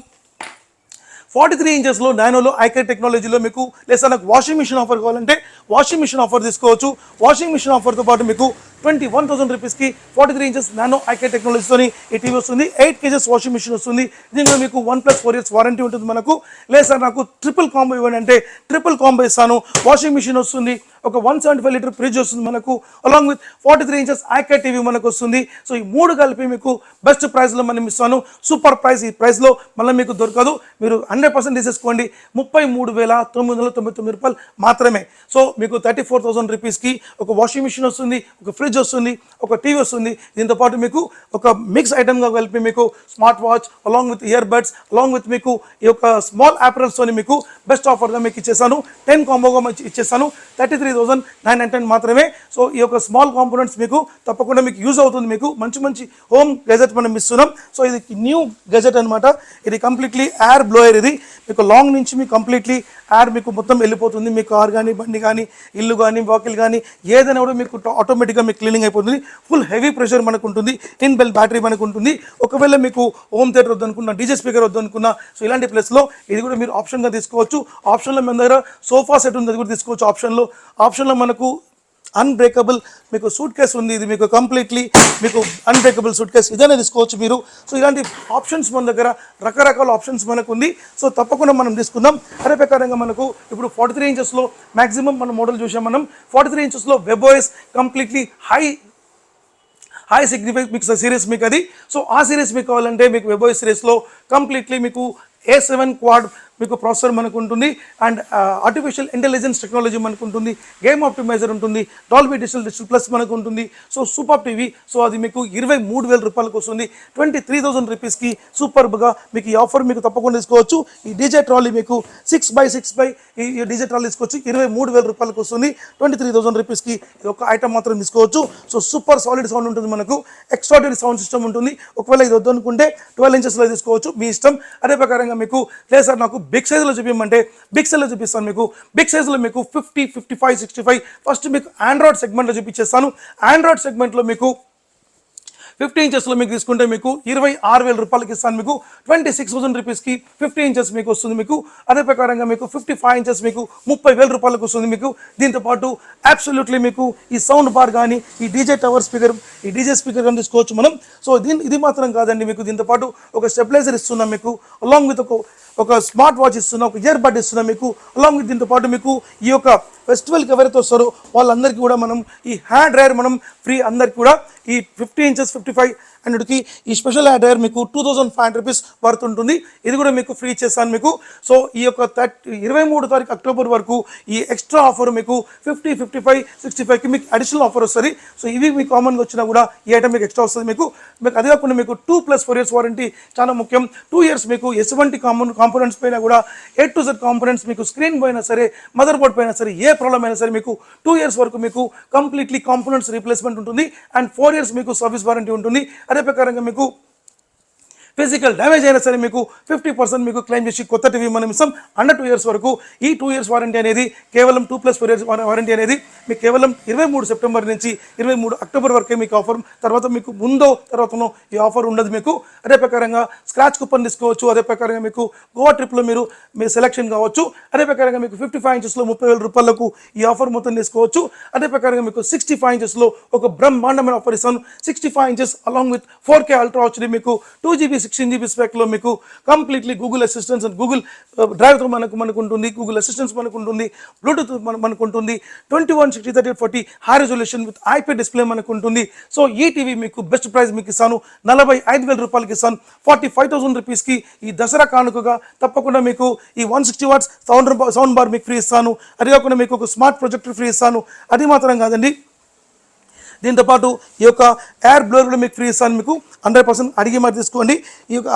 43 ఇంచెస్లో నానోలో ఐకే టెక్నాలజీలో మీకు లేదా నాకు వాషింగ్ మిషన్ ఆఫర్ కావాలంటే వాషింగ్ మిషన్ ఆఫర్ తీసుకోవచ్చు. వాషింగ్ మిషన్ ఆఫర్తో పాటు మీకు 21,000 రూపీస్కి 43 ఇంచెస్ నానో ఐకే టెక్నాలజీతోని ఈ టీవీ వస్తుంది. 8 kgs వాషింగ్ మిషన్ వస్తుంది. దీనిలో మీకు 1+4 years వారంటీ ఉంటుంది మనకు. లేదు సార్ నాకు ట్రిపుల్ కాంబో ఇవ్వండి అంటే ట్రిపుల్ కాంబో ఇస్తాను. వాషింగ్ మిషన్ వస్తుంది, ఒక 175 లీటర్ ఫ్రిడ్జ్ వస్తుంది మనకు, along with 43 inches IK TV మనకు వస్తుంది. సో ఈ 3 కలిపి మీకు బెస్ట్ ప్రైస్లో మనం ఇస్తాను. Super price. ఈ ప్రైస్లో మళ్ళీ మీకు దొరకదు. మీరు 100% తీసేసుకోండి. 33,999 రూపాయలు మాత్రమే. సో మీకు 34,000 రూపీస్కి ఒక వాషింగ్ మిషన్ వస్తుంది, ఒక ఫ్రిడ్జ్ వస్తుంది, ఒక టీవీ వస్తుంది. దీంతో పాటు మీకు ఒక మిక్స్ ఐటమ్గా కలిపి మీకు smart watch along with ear buds along with మీకు ఈ యొక్క స్మాల్ యాపరల్స్తోని మీకు బెస్ట్ ఆఫర్గా మీకు ఇచ్చేసాను. 10 కాంబోగా ఇచ్చేసాను. 33,999 మాత్రమే. సో ఈ యొక్క స్మాల్ కాంపోనెంట్స్ మీకు తప్పకుండా మీకు యూజ్ అవుతుంది. మీకు మంచి హోమ్ గెజెట్ మనం ఇస్తున్నాం. సో ఇది న్యూ గెజెట్ అనమాట. ఇది కంప్లీట్లీ ఎయిర్ బ్లోయర్. ఇది మీకు లాంగ్ నుంచి మీకు కంప్లీట్లీ ఎయిర్ మీకు మొత్తం వెళ్ళిపోతుంది. మీ కార్ కానీ, బండి కానీ, ఇల్లు కానీ, వాకిల్ కానీ ఏదైనా కూడా మీకు ఆటోమేటిక్గా మీకు క్లీనింగ్ అయిపోతుంది. ఫుల్ హెవీ ప్రెషర్ మనకు ఉంటుంది. ఇన్ బెల్ బ్యాటరీ మనకు ఉంటుంది. ఒకవేళ మీకు హోమ్ థియేటర్ వద్దనుకున్నా, డీజే స్పీకర్ వద్దనుకున్నా, సో ఇలాంటి ప్లేస్లో ఇది కూడా మీరు ఆప్షన్గా తీసుకోవచ్చు. ఆప్షన్లో మన దగ్గర సోఫా సెట్ ఉంది, అది కూడా తీసుకోవచ్చు. ఆప్షన్లో మనకు అన్బ్రేకబుల్ మీకు సూట్ కేస్ ఉంది. ఇది మీకు కంప్లీట్లీ మీకు అన్బ్రేకబుల్ సూట్ కేస్ ఇదైనా తీసుకోవచ్చు మీరు. సో ఇలాంటి ఆప్షన్స్ మన దగ్గర రకరకాల ఆప్షన్స్ మనకు ఉంది. సో తప్పకుండా మనం తీసుకుందాం. అదే ప్రకారంగా మనకు ఇప్పుడు 43 ఇంచెస్లో మ్యాక్సిమం మన మోడల్ చూసాం మనం. 43 ఇంచెస్లో వెబ్ఓఎస్ కంప్లీట్లీ హై సిగ్నిఫికెంట్ మీకు సిరీస్ మీకు అది. సో ఆ సిరీస్ మీకు కావాలంటే మీకు వెబ్ఓఎస్ సిరీస్లో కంప్లీట్లీ మీకు A7 క్వాడ్ మీకు ప్రాసెసర్ మనకు ఉంటుంది. అండ్ ఆర్టిఫిషియల్ ఇంటెలిజెన్స్ టెక్నాలజీ మనకు ఉంటుంది. గేమ్ ఆప్టిమైజర్ ఉంటుంది. డాల్బీ డిజిటల్ ప్లస్ మనకు ఉంటుంది. So super TV. సో అది మీకు 23,000 రూపాయలకు వస్తుంది. 23,000 రూపీస్కి సూపర్గా మీకు ఈ ఆఫర్ మీకు తప్పకుండా తీసుకోవచ్చు. ఈ డీజే ట్రాలీ మీకు 6x6 ఈ డీజే ట్రాలీ తీసుకోవచ్చు. 23,000 రూపాయలకు వస్తుంది. 23,000 రూపీస్కి ఇది ఒక ఐటమ్ మాత్రం తీసుకోవచ్చు. సో సూపర్ సాలిడ్ సౌండ్ ఉంటుంది మనకు. ఎక్స్ట్రాడనరీ సౌండ్ సిస్టమ్ ఉంటుంది. ఒకవేళ ఇది వద్దనుకుంటే 12 ఇంచెస్లో తీసుకోవచ్చు, మీ ఇష్టం. అదే ప్రకారంగా మీకు లేదు సార్ నాకు బిగ్ సైజ్లో చూపించమంటే బిగ్ సైజ్లో చూపిస్తాను. మీకు బిగ్ సైజ్లో మీకు 50, 55, 65 ఫస్ట్ మీకు ఆండ్రాయిడ్ సెగ్మెంట్లో చూపించేస్తాను. ఆండ్రాయిడ్ సెగ్మెంట్లో మీకు 50 ఇంచెస్లో మీకు తీసుకుంటే మీకు 26,000 రూపాయలకి ఇస్తాను. మీకు 26,000 రూపీస్కి 50 ఇంచెస్ మీకు వస్తుంది. మీకు అదే ప్రకారంగా మీకు 55 ఇంచెస్ మీకు 30,000 రూపాయలకు వస్తుంది. మీకు దీంతోపాటు అబ్సల్యూట్లీ మీకు ఈ సౌండ్ బార్ కానీ, ఈ డీజే టవర్ స్పీకర్, ఈ డీజే స్పీకర్ కానీ తీసుకోవచ్చు మనం. సో ఇది మాత్రం కాదండి, మీకు దీంతోపాటు ఒక స్టెబిలైజర్ ఇస్తున్నాం మీకు, అలాంగ్ విత్ ఒక స్మార్ట్ వాచ్ ఇస్తున్నాం, ఒక ఇయర్ బడ్ ఇస్తున్నాం మీకు. అలాంగ్ విత్ దీంతోపాటు మీకు ఈ యొక్క ఫెస్టివల్కి ఎవరైతే వస్తారో వాళ్ళందరికీ కూడా మనం ఈ హ్యాండ్ డ్రైయర్ మనం ఫ్రీ అందరికి కూడా ఈ 50 ఇంచెస్ 55 హండ్రెడ్కి ఈ స్పెషల్ యాడ్ డ్రైయర్ మీకు 2500 రూపీస్ వర్త్ ఉంటుంది. ఇది కూడా మీకు ఫ్రీ చేస్తాను మీకు. సో ఈ యొక్క 23 తారీఖు అక్టోబర్ వరకు ఈ ఎక్స్ట్రా ఆఫర్ మీకు 50, 55, 65కి మీకు అడిషనల్ ఆఫర్ వస్తుంది. సో ఇవి మీకు కామన్గా వచ్చినా కూడా ఈ ఐటమ్ మీకు ఎక్స్ట్రా వస్తుంది మీకు. అదే కాకుండా మీకు 2+4 years వారంటీ చాలా ముఖ్యం. 2 years మీకు ఎటువంటి కాంపోనెంట్స్ పైన కూడా A to Z కాంపోనెంట్స్ మీకు స్క్రీన్ పోయినా సరే మదర్ బోర్డ్ పైన సరే ఏ ప్రాబ్లం అయినా సరే మీకు 2 years వరకు మీకు కంప్లీట్లీ కాంపోనెంట్స్ రీప్లేస్మెంట్ ఉంటుంది. అండ్ 4 years మీకు సర్వీస్ వారంటీ ఉంటుంది. అదే ప్రకారంగా మీకు ఫిజికల్ డ్యామేజ్ అయినా సరే మీకు 50% మీకు క్లెయిమ్ చేసి కొత్త టీవీ మనం ఇస్తాం. అండర్ 2 years వరకు ఈ 2 years వారంటీ అనేది కేవలం 2+4 years వారంటీ అనేది మీకు కేవలం 23 సెప్టెంబర్ నుంచి 23 అక్టోబర్ వరకే మీకు ఆఫర్. తర్వాత మీకు తర్వాతనో ఈ ఆఫర్ ఉండదు మీకు. అదే ప్రకారంగా స్క్రాచ్ కూపన్ తీసుకోవచ్చు. అదే ప్రకారంగా మీకు గోవా ట్రిప్లో మీరు సెలెక్షన్ కావచ్చు. అదే ప్రకారంగా మీకు 55 ఇంచెస్లో 30,000 రూపాయలకు ఈ ఆఫర్ మొత్తం తీసుకోవచ్చు. అదే ప్రకారంగా మీకు 65 ఇంచెస్లో ఒక బ్రహ్మాండమైన ఆఫర్ ఇస్తాను. 65 inches along with 4K ultra HD మీకు 2GB 16GB స్పెక్లో మీకు completely Google assistance and Google డ్రైవ్తో మనకు ఉంటుంది. గూగుల్ అసిస్టెన్స్ మనకు ఉంటుంది. బ్లూటూత్ మనకు ఉంటుంది. 2160x30 high resolution with IP display మనకు ఉంటుంది. సో ఈ టీవీ మీకు బెస్ట్ ప్రైస్ మీకు ఇస్తాను. 45,000 రూపాయలకి ఇస్తాను. 45,000 రూపీస్కి ఈ దసరా కానుకగా తప్పకుండా మీకు ఈ 160 watts సౌండ్ బార్ మీకు ఫ్రీ ఇస్తాను. అది కాకుండా మీకు ఒక స్మార్ట్ ప్రొజెక్టర్ ఫ్రీ ఇస్తాను. అది మాత్రం కాదండి, దీంతోపాటు ఈ యొక్క ఎయిర్ బ్లోర్ కూడా మీకు ఫ్రీ ఇస్తాను. మీకు 100% అడిగి మరి తీసుకోండి. ఈ యొక్క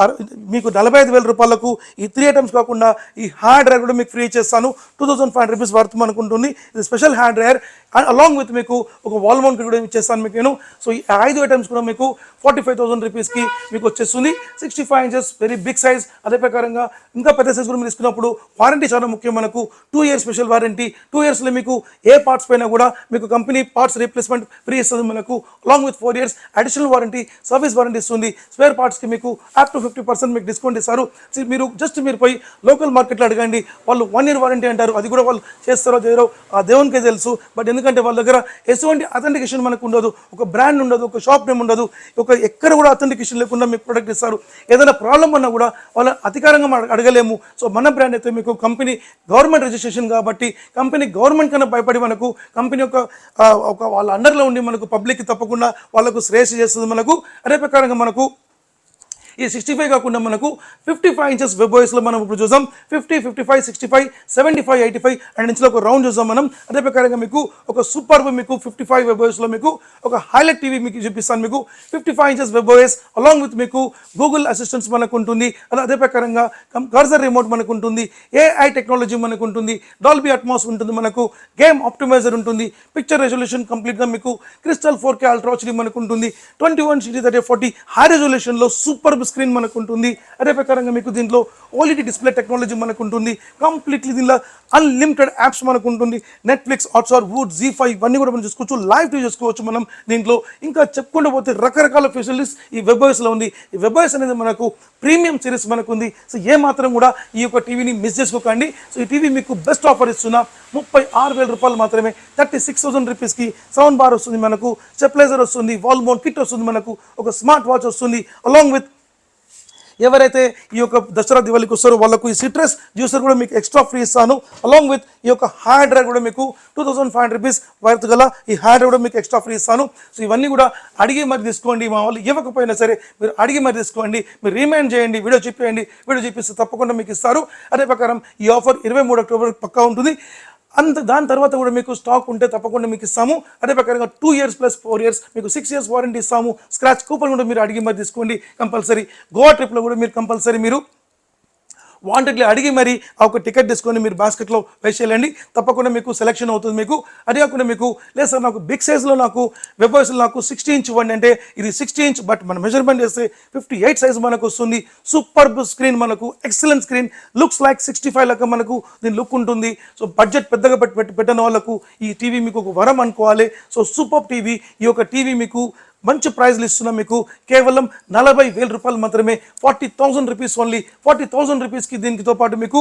మీకు 45,000 రూపాయలకు ఈ 3 ఐటమ్స్ కాకుండా ఈ హ్యాండ్ డ్రైయర్ కూడా మీకు ఫ్రీ చేస్తాను. 2,500 రూపీస్ వర్త్ మనకు ఉంటుంది. ఇది special hand dryer and along with మీకు ఒక వాల్ మౌంట్ కూడా ఇచ్చేస్తాను మీకు నేను. సో ఈ 5 ఐటమ్స్ కూడా మీకు 45,000 రూపీస్కి మీకు వచ్చేస్తుంది. 65 ఇంచెస్ వెరీ బిగ్ సైజ్. అదే ప్రకారంగా ఇంకా పెద్ద సైజ్ కూడా మీరు తీసుకున్నప్పుడు వారంటీ చాలా ముఖ్యం మనకు. 2 years స్పెషల్ వారంటీ. 2 yearsలో మీకు ఏ పార్ట్స్ పైన కూడా మీకు కంపెనీ పార్ట్స్ రీప్లేస్మెంట్ ఫ్రీ ఇస్తుంది మనకు. Along with 4 years additional warranty service warranty ఇస్తుంది. స్పేర్ పార్ట్స్కి మీకు అప్ టు 50% మీకు డిస్కౌంట్ ఇస్తారు. మీరు పోయి లోకల్ మార్కెట్లో అడగండి, వాళ్ళు 1 year వారంటీ అంటారు. అది కూడా వాళ్ళు చేస్తారో చేయరో ఆ దేవునికే తెలుసు. బట్ ఎందుకంటే వాళ్ళ దగ్గర ఎటువంటి అథెంటికేషన్ మనకు ఉండదు, ఒక బ్రాండ్ ఉండదు, ఒక షాప్ నేమ్ ఉండదు, ఎక్కడ కూడా అథెంటికేషన్ లేకుండా మీకు ప్రొడక్ట్ ఇస్తారు. ఏదైనా ప్రాబ్లం అన్నా కూడా వాళ్ళ అధికారంగా అడగలేము. సో మన బ్రాండ్ అయితే మీకు కంపెనీ గవర్నమెంట్ రిజిస్ట్రేషన్ కాబట్టి కంపెనీ గవర్నమెంట్ కన్నా భయపడి మనకు కంపెనీ ఒక వాళ్ళ అండర్లో ఉండి మనకు పబ్లిక్కి తప్పకుండా వాళ్ళకు శ్రేయస్సు చేస్తుంది మనకు. అదే ప్రకారంగా మనకు ఈ 65 కాకుండా మనకు 55 ఇంచెస్ వెబ్ ఓఎస్లో మనం ఇప్పుడు చూసాం. 50, 55, 65, 75, 85 అండ్ ఇంచులో ఒక రౌండ్ చూసాం మనం. అదే ప్రకారంగా మీకు ఒక సూపర్ మీకు 55 వెబ్ ఓఎస్లో మీకు ఒక హైలైట్ టీవీ మీకు చూపిస్తాను. మీకు 55 inches web OS along with మీకు గూగుల్ అసిస్టెన్స్ మనకు ఉంటుంది. అదే ప్రకారంగా కర్సర్ రిమోట్ మనకు ఉంటుంది. AI టెక్నాలజీ మనకు ఉంటుంది. డాల్బీ అట్మాస్ ఉంటుంది మనకు. గేమ్ ఆప్టిమైజర్ ఉంటుంది. పిక్చర్ రెజల్యూషన్ కంప్లీట్గా మీకు క్రిస్టల్ 4K అల్ట్రా హెచ్డీ మనకు ఉంటుంది. 2160x40 హై రెజల్యూషన్లో సూపర్ స్క్రీన్ మనకు ఉంటుంది. అదే ప్రకారంగా మీకు దీంట్లో OLED డిస్ప్లే టెక్నాలజీ మనకు ఉంటుంది. కంప్లీట్లీ దీనిలో అన్లిమిటెడ్ యాప్స్ మనకు ఉంటుంది. నెట్ఫ్లిక్స్, హాట్స్టార్, వూడ్, Z5 ఇవన్నీ కూడా మనం చూసుకోవచ్చు. లైవ్ టీవీ చేసుకోవచ్చు మనం దీంట్లో. ఇంకా చెప్పుకుంటూ పోతే రకరకాల ఫెసిలిటీస్ ఈ వెబ్ ఓఎస్లో ఉంది. ఈ వెబ్ ఓఎస్ అనేది మనకు ప్రీమియం సిరీస్ మనకు ఉంది. సో ఏ మాత్రం కూడా ఈ యొక్క టీవీని మిస్ చేసుకోకండి. సో ఈ టీవీ మీకు బెస్ట్ ఆఫర్ ఇస్తున్నా 36,000 రూపాయలు మాత్రమే. 36,000 రూపీస్కి సౌండ్ బార్ వస్తుంది మనకు, స్టెబిలైజర్ వస్తుంది, వాల్ మౌంట్ కిట్ వస్తుంది మనకు, ఒక స్మార్ట్ వాచ్ వస్తుంది. అలాంగ్ విత్ ఎవరైతే ఈ యొక్క దసరా దివాళీకి వస్తారో వాళ్ళకు ఈ సిట్రస్ జ్యూసర్ కూడా మీకు ఎక్స్ట్రా ఫ్రీ ఇస్తాను. అలాంగ్ విత్ ఈ యొక్క హ్యాండ్ డ్రైయర్ కూడా మీకు 2,500 రూపీస్ వర్త్ గల ఈ హ్యాండ్ డ్రైయర్ కూడా మీకు ఎక్స్ట్రా ఫ్రీ ఇస్తాను. సో ఇవన్నీ కూడా అడిగి మరి తీసుకోండి. మా వాళ్ళు ఇవ్వకపోయినా సరే మీరు అడిగి మరి తీసుకోండి. మీరు రిమైండ్ చేయండి, వీడియో చూపిస్తే తప్పకుండా మీకు ఇస్తారు. అదే ప్రకారం ఈ ఆఫర్ 23 అక్టోబర్ పక్కా ఉంటుంది. దాని తర్వాత కూడా మీకు స్టాక్ ఉంటే తప్పకుండా మీకు ఇస్తాము. అదే ప్రకారంగా 2 years + 4 years మీకు 6 years వారంటీ ఇస్తాము. స్క్రాచ్ కూపన్ కూడా మీరు అడిగి మరి తీసుకోండి కంపల్సరీ. గోవా ట్రిప్లో కూడా మీరు కంపల్సరీ మీరు వాంటెడ్లీ అడిగి మరి ఆ ఒక టికెట్ తీసుకొని మీరు బాస్కెట్లో వేసేయాలండి. తప్పకుండా మీకు సెలెక్షన్ అవుతుంది మీకు. అదే కాకుండా మీకు లేదు సార్ నాకు బిగ్ సైజ్లో నాకు వెబ్ ఓఎస్లో నాకు 60 ఇంచ్ ఇవ్వండి అంటే ఇది 60 ఇంచ్ బట్ మనం మెజర్మెంట్ చేస్తే 58 సైజ్ మనకు వస్తుంది. సూపర్ స్క్రీన్ మనకు ఎక్సలెంట్ స్క్రీన్ లుక్స్ లైక్ 65 లాగా మనకు దీని లుక్ ఉంటుంది. సో బడ్జెట్ పెద్దగా పెట్టిన వాళ్ళకు ఈ టీవీ మీకు ఒక వరం అనుకోవాలి. సో సూపర్ టీవీ ఈ యొక్క టీవీ మీకు మంచి ప్రైజ్లు ఇస్తున్నాం మీకు. కేవలం 40,000 రూపాయలు మాత్రమే. 40,000 రూపీస్ ఓన్లీ. 40,000 రూపీస్కి దీనితో పాటు మీకు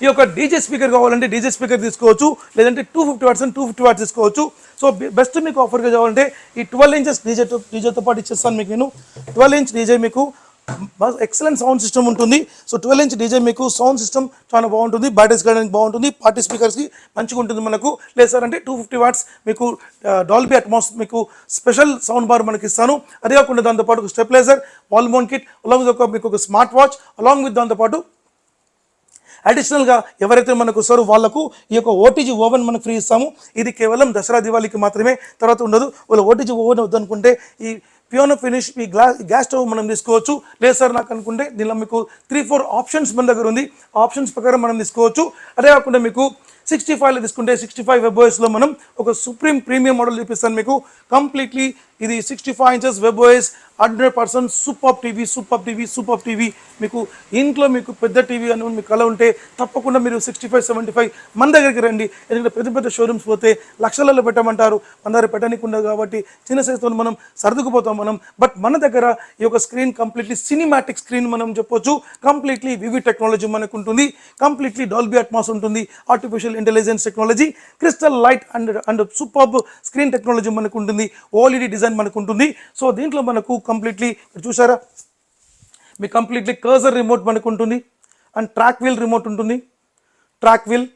ఈ యొక్క డీజే స్పీకర్ కావాలంటే డీజే స్పీకర్ తీసుకోవచ్చు, లేదంటే 250 watts and 250 watts తీసుకోవచ్చు. సో బెస్ట్ మీకు ఆఫర్గా కావాలంటే ఈ 12 ఇంచెస్ డీజేతో పాటు ఇచ్చేస్తాను మీకు నేను. 12 ఇంచ్ డీజే మీకు ఎక్సలెంట్ సౌండ్ సిస్టమ్ ఉంటుంది. సో 12-inch డీజే మీకు సౌండ్ సిస్టమ్ చాలా బాగుంటుంది, బ్యాటరీస్ కానీ బాగుంటుంది, పార్టీ స్పీకర్స్కి మంచిగా ఉంటుంది మనకు. లేదు సార్ అంటే 250 watts మీకు డాల్బీ అట్మాస్ మీకు స్పెషల్ సౌండ్ బార్ మనకి ఇస్తాను. అదే కాకుండా దాంతోపాటు stabiliser, wall mount kit, along with మీకు ఒక స్మార్ట్ వాచ్, అలాంగ్ విత్ దాంతోపాటు అడిషనల్గా ఎవరైతే మనకు వస్తారో వాళ్ళకు ఈ యొక్క ఓటీజీ ఓవెన్ మనకు ఫ్రీ ఇస్తాము. ఇది కేవలం దసరా దివాళీకి మాత్రమే, తర్వాత ఉండదు. వాళ్ళు ఓటీజీ ఓవెన్ వద్దనుకుంటే ఈ పియోనో ఫినిష్ ఈ గ్యాస్ స్టవ్ మనం తీసుకోవచ్చు. లేదు సార్ నాకు అనుకుంటే దీనిలో మీకు 3-4 ఆప్షన్స్ మన దగ్గర ఉంది. ఆప్షన్స్ ప్రకారం మనం తీసుకోవచ్చు. అదే కాకుండా మీకు 65లో తీసుకుంటే 65 WebOSలో మనం ఒక సుప్రీం ప్రీమియం మోడల్ చూపిస్తాను మీకు. కంప్లీట్లీ ఇది 65 inches WebOS 100% సూపర్ టీవీ మీకు ఇంట్లో మీకు పెద్ద టీవీ అని మీకు కల ఉంటే తప్పకుండా మీరు 65-75 మన దగ్గరికి రండి. ఎందుకంటే పెద్ద పెద్ద షోరూమ్స్ పోతే లక్షలలో పెట్టమంటారు, మన దగ్గర పెట్టనీకుండదు కాబట్టి చిన్న సైజుతో మనం సర్దుకుపోతాం మనం. బట్ మన దగ్గర ఈ యొక్క స్క్రీన్ కంప్లీట్లీ సినిమాటిక్ స్క్రీన్ మనం చెప్పొచ్చు. కంప్లీట్లీ వివి టెక్నాలజీ మనకు ఉంటుంది, కంప్లీట్లీ డాల్బీ అట్మాస్ ఉంటుంది, artificial intelligence technology, crystal light and super screen technology మనకు ఉంటుంది, ఓఎల్ఈడి డిజైన్ మనకు ఉంటుంది. సో దీంట్లో మనకు కంప్లీట్లీ చూసారా మీకు కంప్లీట్లీ కర్సర్ రిమోట్ మనకు ఉంటుంది అండ్ ట్రాక్ వీల్ రిమోట్ ఉంటుంది, ట్రాక్ వీల్.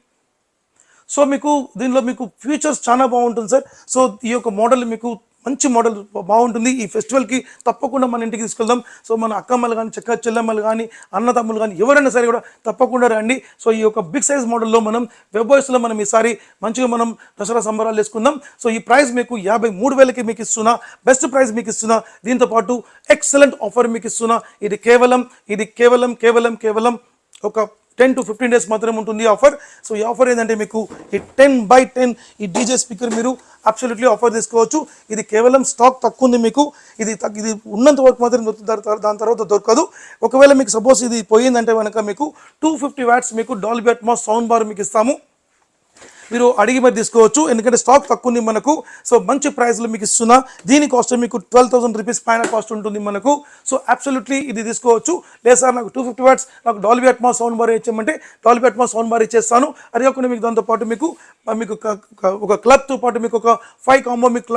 సో మీకు దీనిలో మీకు ఫీచర్స్ చాలా బాగుంటుంది సార్. సో ఈ యొక్క మోడల్ మీకు మంచి మోడల్ బాగుంటుంది. ఈ ఫెస్టివల్కి తప్పకుండా మన ఇంటికి తీసుకెళ్దాం. సో మన అక్కమ్మలు కానీ చెల్లెమ్మలు కానీ అన్నతమ్ములు కానీ ఎవరైనా సరే కూడా తప్పకుండా రండి. సో ఈ యొక్క బిగ్ సైజ్ మోడల్లో మనం WebOSలో మనం ఈసారి మంచిగా మనం దసరా సంబరాలు వేసుకుందాం. సో ఈ ప్రైస్ మీకు 53,000కి మీకు ఇస్తున్నా, బెస్ట్ ప్రైస్ మీకు ఇస్తున్నా. దీంతోపాటు ఎక్సలెంట్ ఆఫర్ మీకు ఇస్తున్నా. ఇది కేవలం ఒక 10 to 15 days మాత్రమే ఉంటుంది ఆఫర్. సో ఈ ఆఫర్ ఏంటంటే మీకు ఈ 10x10 ఈ డీజే స్పీకర్ మీరు అబ్సల్యూట్లీ ఆఫర్ తీసుకోవచ్చు. ఇది కేవలం స్టాక్ తక్కువ ఉంది మీకు, ఇది ఉన్నంత వరకు మాత్రం దొరుకుతుంది, దాని తర్వాత దొరకదు. ఒకవేళ మీకు సపోజ్ ఇది పోయిందంటే కనుక మీకు 250 watts మీకు డాల్బీ అట్మాస్ సౌండ్ బార్ మీకు ఇస్తాము. మీరు అడిగి మరి తీసుకోవచ్చు, ఎందుకంటే స్టాక్ తక్కువ ఉంది మనకు. సో మంచి ప్రైస్లో మీకు ఇస్తున్నా. దీని కాస్ట్ మీకు 12,000 రూపీస్ పైన కాస్ట్ ఉంటుంది మనకు. సో అబ్సల్యూట్లీ ఇది తీసుకోవచ్చు. లేదు సార్ నాకు 250 watts నాకు డాల్బీ అట్మాస్ సౌండ్ బార్ ఇచ్చామంటే డాల్బీ అట్మాస్ సౌండ్ బార్ ఇచ్చేస్తాను. అది కాకుండా మీకు దాంతోపాటు మీకు ఒక క్లబ్తో పాటు మీకు ఒక 5 కాంబో మీకు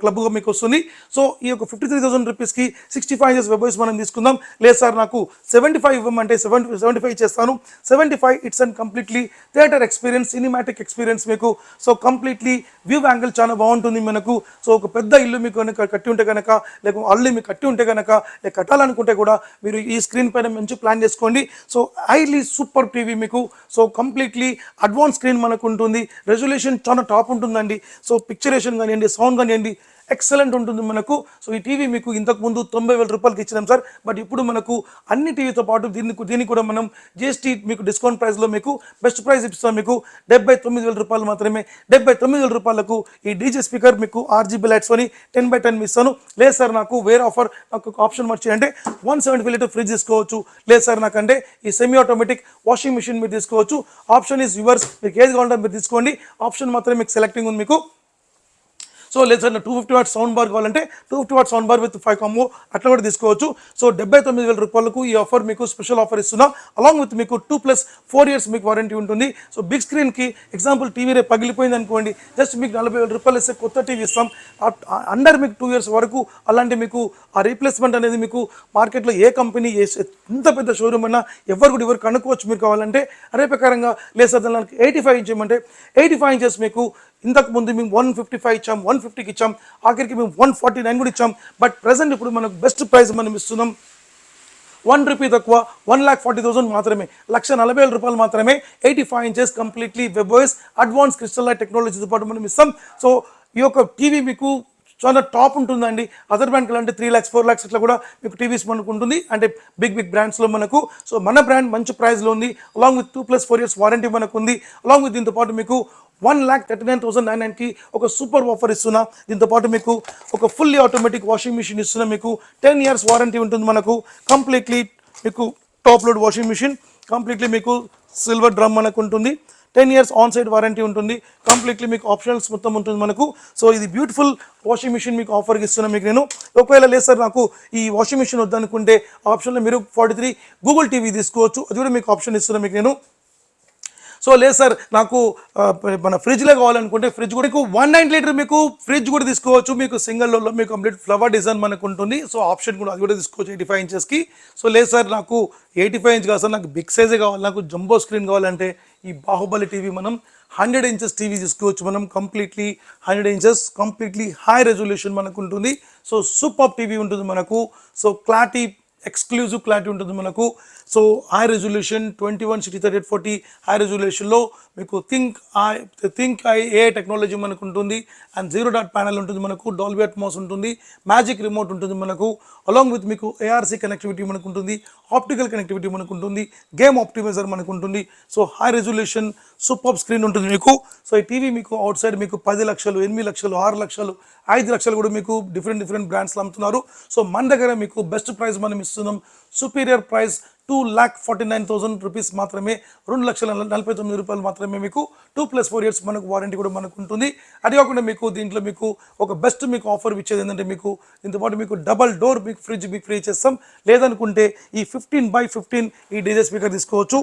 క్లబ్గా మీకు వస్తుంది. సో ఈ యొక్క 53,000 రూపీస్కి 65 inches WebOS మనం తీసుకుందాం. లేదు సార్ నాకు 75 ఇవ్వమంటే 75 ఇచ్చేస్తాను. 75 it's and completely theatre experience, cinematic experience మీకు. సో కంప్లీట్లీ వ్యూ యాంగిల్ చాలా బాగుంటుంది మనకు. సో ఒక పెద్ద ఇల్లు మీకు కట్టి ఉంటే కనుక, లేకపోతే ఆల్రెడీ మీకు కట్టి ఉంటే కనుక, లేక కట్టాలనుకుంటే కూడా మీరు ఈ స్క్రీన్ పైన మంచి ప్లాన్ చేసుకోండి. సో హైలీ సూపర్ టీవీ మీకు. సో కంప్లీట్లీ అడ్వాన్స్ స్క్రీన్ మనకు ఉంటుంది, రెజల్యూషన్ చాలా టాప్ ఉంటుందండి. సో పిక్చరేషన్ కానివ్వండి, సౌండ్ కానివ్వండి ఎక్సలెంట్ ఉంటుంది మనకు. సో ఈ టీవీ మీకు ఇంతకుముందు 90,000 రూపాయలకి ఇచ్చినాం సార్. బట్ ఇప్పుడు మనకు అన్ని టీవీతో పాటు దీన్ని కూడా మనం జిఎస్టీ మీకు డిస్కౌంట్ ప్రైస్లో మీకు బెస్ట్ ప్రైస్ ఇస్తాం. మీకు 79,000 రూపాయలు మాత్రమే. 79,000 రూపాయలకు ఈ డీజే స్పీకర్ మీకు RGB లైట్స్ని 10x10 ఇస్తాను. లేదు సార్ నాకు వేరే ఆఫర్, నాకు ఆప్షన్ వచ్చాయంటే 175 లీటర్ ఫ్రిడ్జ్ తీసుకోవచ్చు. లేదు సార్ నాకంటే ఈ సెమీ ఆటోమేటిక్ వాషింగ్ మిషన్ మీరు తీసుకోవచ్చు. ఆప్షన్ ఈజ్ యువర్స్, మీకు ఏది కావాలంటే మీరు తీసుకోండి. ఆప్షన్ మాత్రమే మీకు సెలెక్టింగ్ ఉంది మీకు. సో లేదు సార్ 250 watts సౌండ్ బార్ కావాలంటే 250 watts sound bar with 5 combo అట్లా కూడా తీసుకోవచ్చు. సో 79,000 రూపాయలకు ఈ ఆఫర్ మీకు స్పెషల్ ఆఫర్ ఇస్తున్నా. అలాంగ్ విత్ మీకు 2+4 years మీకు వారంటీ ఉంటుంది. సో బిగ్ స్క్రీన్కి ఎగ్జాంపుల్ టీవీ రేపు పగిలిపోయింది అనుకోండి, జస్ట్ మీకు 40,000 రూపాయలు ఇస్తే కొత్త టీవీ ఇస్తాం. అండర్ మీకు 2 years వరకు అలాంటి మీకు ఆ రీప్లేస్మెంట్ అనేది మీకు మార్కెట్లో ఏ కంపెనీ ఎంత పెద్ద షోరూమ్ అయినా ఎవరు కనుక్కోవచ్చు మీరు కావాలంటే. అదే ప్రకారంగా లేదు సార్ దానికి 85 inch ఏమంటే 85 inches మీకు ఇంతకు ముందు మేము 155 ఇచ్చాం, 150కి ఇచ్చాం, ఆఖరికి మేము 149 కూడా ఇచ్చాం. బట్ ప్రజెంట్ ఇప్పుడు మనకు బెస్ట్ ప్రైస్ మనం ఇస్తున్నాం. 1 రూపీ తక్కువ, 1,40,000 మాత్రమే, 1,40,000 రూపాయలు మాత్రమే. 85 inches completely WebOS advance crystal light టెక్నాలజీతో పాటు మనం ఇస్తాం. సో ఈ యొక్క టీవీ మీకు చాలా టాప్ ఉంటుందండి. అదర్ బ్రాండ్లు అంటే 3 lakhs 4 lakhs ఇట్లా కూడా మీకు టీవీస్ మనకు ఉంటుంది, అంటే బిగ్ బ్రాండ్స్లో మనకు. సో మన బ్రాండ్ మంచి ప్రైస్లో ఉంది. అలాంగ్ విత్ 2+4 years వారంటీ మనకు ఉంది. అలాంగ్ విత్ దీంతో పాటు మీకు 1,39,990కి ఒక సూపర్ ఆఫర్ ఇస్తున్నా. దీంతోపాటు మీకు ఒక ఫుల్లీ ఆటోమేటిక్ వాషింగ్ మిషన్ ఇస్తున్నా. మీకు 10 years వారంటీ ఉంటుంది మనకు. కంప్లీట్లీ మీకు top load washing machine, completely మీకు సిల్వర్ డ్రమ్ మనకు ఉంటుంది. 10 years ఆన్ సైడ్ వారంటీ ఉంటుంది. కంప్లీట్లీ మీకు ఆప్షనల్స్ మొత్తం ఉంటుంది మనకు. సో ఇది బ్యూటిఫుల్ వాషింగ్ మిషన్ మీకు ఆఫర్కి ఇస్తున్నా మీకు నేను. ఒకవేళ లేదు సార్ నాకు ఈ వాషింగ్ మిషన్ వద్దనుకుంటే ఆప్షన్లో మీరు 43 గూగుల్ టీవీ తీసుకోవచ్చు, అది కూడా మీకు ఆప్షన్ ఇస్తున్నా మీకు నేను. సో లేదు సార్ నాకు మన ఫ్రిడ్జ్లో కావాలనుకుంటే ఫ్రిడ్జ్ కూడా మీకు 190 లీటర్ మీకు ఫ్రిడ్జ్ కూడా తీసుకోవచ్చు. మీకు సింగిల్ డోర్లో మీకు కంప్లీట్ ఫ్లవర్ డిజైన్ మనకు ఉంటుంది. సో ఆప్షన్ కూడా అది కూడా తీసుకోవచ్చు 85 ఇంచెస్కి. సో లేదు సార్ నాకు 85 ఇంచ్ కాదు సార్, నాకు బిగ్ సైజే కావాలి, నాకు జంబో స్క్రీన్ కావాలంటే ఈ బాహుబలి టీవీ మనం 100 ఇంచెస్ టీవీ తీసుకోవచ్చు. మనం completely 100 inches completely high resolution మనకు ఉంటుంది. సో సూపర్ టీవీ ఉంటుంది మనకు. సో క్లారిటీ ఎక్స్క్లూజివ్ క్లారిటీ ఉంటుంది మనకు. So high resolution 2160x3040 high రెజల్యూషన్లో మీకు థింక్ ఐ ఏ టెక్నాలజీ మనకు ఉంటుంది. అండ్ 0 డాట్ ప్యానల్ ఉంటుంది మనకు. డాల్బీ అట్మాస్ ఉంటుంది. మ్యాజిక్ రిమోట్ ఉంటుంది మనకు. అలాంగ్ విత్ మీకు ఏఆర్సీ కనెక్టివిటీ మనకు ఉంటుంది. ఆప్టికల్ కనెక్టివిటీ మనకు ఉంటుంది. గేమ్ ఆప్టిమైజర్ మనకు ఉంటుంది. So high resolution super screen ఉంటుంది మీకు. సో ఈ టీవీ మీకు అవుట్ సైడ్ మీకు 10 లక్షలు, 8 లక్షలు, 6 లక్షలు, 5 లక్షలు కూడా మీకు డిఫరెంట్ బ్రాండ్స్లో అమ్ముతున్నారు. సో మన దగ్గర మీకు బెస్ట్ ప్రైస్ మనం ఇస్తున్నాం. సుపీరియర్ ప్రైస్ 2,49,000 రూపీస్ మాత్రమే, 2,49,000 రూపాయలు మాత్రమే. మీకు 2+4 ఇయర్స్ మనకు వారంటీ కూడా మనకు ఉంటుంది. అది కాకుండా మీకు దీంట్లో మీకు ఒక బెస్ట్ మీకు ఆఫర్ ఇచ్చేది ఏంటంటే మీకు దీంతో పాటు మీకు డబల్ డోర్ మీకు ఫ్రిడ్జ్ మీకు ఫ్రీ చేస్తాం. లేదనుకుంటే ఈ 15x15 ఈ డీజే స్పీకర్ తీసుకోవచ్చు.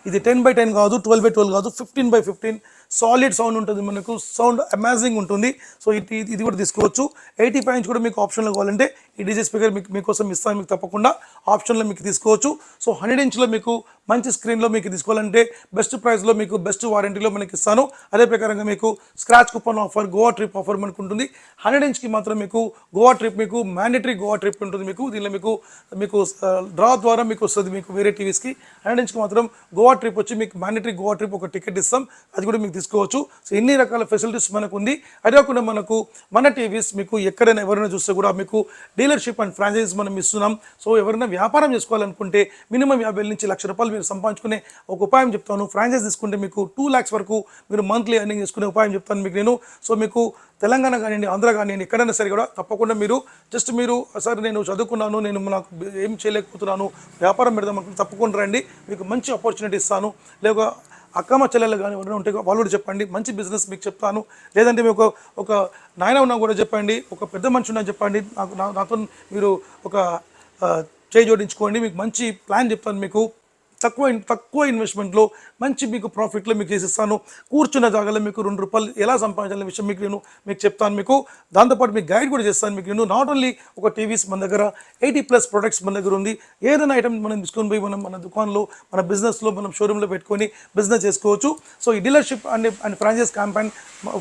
ఇది 10x10 కాదు, 12x12 కాదు, 15x15 సాలిడ్ సౌండ్ ఉంటుంది మనకు. సౌండ్ అమేజింగ్ ఉంటుంది. సో ఇది కూడా తీసుకోవచ్చు. 85 ఇంచ్ కూడా మీకు ఆప్షన్లో కావాలంటే ఈ డీజే స్పీకర్ మీకోసం ఇస్తాను. మీకు తప్పకుండా ఆప్షన్లో మీకు తీసుకోవచ్చు. సో 100 ఇంచ్లో మీకు మంచి స్క్రీన్లో మీకు తీసుకోవాలంటే బెస్ట్ ప్రైస్లో మీకు బెస్ట్ వారంటీలో మనకి ఇస్తాను. అదే ప్రకారంగా మీకు scratch coupon offer, Goa trip offer మనకు ఉంటుంది. 100 ఇంచ్కి మాత్రం మీకు గోవా ట్రిప్ మీకు మ్యాండేటరీ గోవా ట్రిప్ ఉంటుంది మీకు. దీనిలో మీకు డ్రా ద్వారా మీకు వస్తుంది మీకు వేరే టీవీస్కి. 100 ఇంచ్కి మాత్రం గోవా ట్రిప్ వచ్చి మీకు మ్యాండేటరీ గోవా ట్రిప్ ఒక టికెట్ ఇస్తాం. అది కూడా మీకు తీసుకోవచ్చు. సో ఎన్ని రకాల ఫెసిలిటీస్ మనకు ఉంది. అదే కాకుండా మనకు మన టీవీస్ మీకు ఎక్కడైనా ఎవరైనా చూస్తే కూడా మీకు డీలర్షిప్ అండ్ ఫ్రాంచైజీస్ మనం ఇస్తున్నాం. సో ఎవరైనా వ్యాపారం చేసుకోవాలనుకుంటే మినిమం 50 నుంచి లక్ష రూపాయలు మీరు సంపాదించుకునే ఒక ఉపాయం చెప్తాను. ఫ్రాంచైజ్ తీసుకుంటే మీకు 2 lakhs వరకు మీరు మంత్లీ ఎర్నింగ్ చేసుకునే ఉపాయం చెప్తాను మీకు నేను. సో మీకు తెలంగాణ కానివ్వండి, ఆంధ్ర కానివ్వండి, ఎక్కడైనా సరే కూడా తప్పకుండా మీరు సార్ నేను చదువుకున్నాను, నేను నాకు ఏం చేయలేకపోతున్నాను, వ్యాపారం పెడదాం అనుకుంటే తప్పకుండా రండి. మీకు మంచి ఆపర్చునిటీ ఇస్తాను. లేక అక్కమ్మ చెల్లెలు కానీ ఎవరైనా ఉంటే వాళ్ళు కూడా చెప్పండి, మంచి బిజినెస్ మీకు చెప్తాను. లేదంటే మీకు ఒక నాయన ఉన్నా కూడా చెప్పండి, ఒక పెద్ద మనిషి ఉన్నా చెప్పండి, నాతో మీరు ఒక చేయి జోడించుకోండి. మీకు మంచి ప్లాన్ చెప్తాను. మీకు తక్కువ ఇన్వెస్ట్మెంట్లో మంచి మీకు ప్రాఫిట్లో మీకు చేసిస్తాను. కూర్చున్న జాగాలో మీకు 2 రూపాయలు ఎలా సంపాదించాలనే విషయం మీకు చెప్తాను. మీకు దాంతోపాటు మీకు గైడ్ కూడా చేస్తాను. మీకు నాట్ ఓన్లీ ఒక టీవీస్ మన దగ్గర 80+ ప్రొడక్ట్స్ మన దగ్గర ఉంది. ఏదైనా ఐటమ్ మనం తీసుకొని పోయి మన దుకాణంలో, మన బిజినెస్లో, మనం షోరూంలో పెట్టుకొని బిజినెస్ చేసుకోవచ్చు. సో ఈ dealership and franchise campaign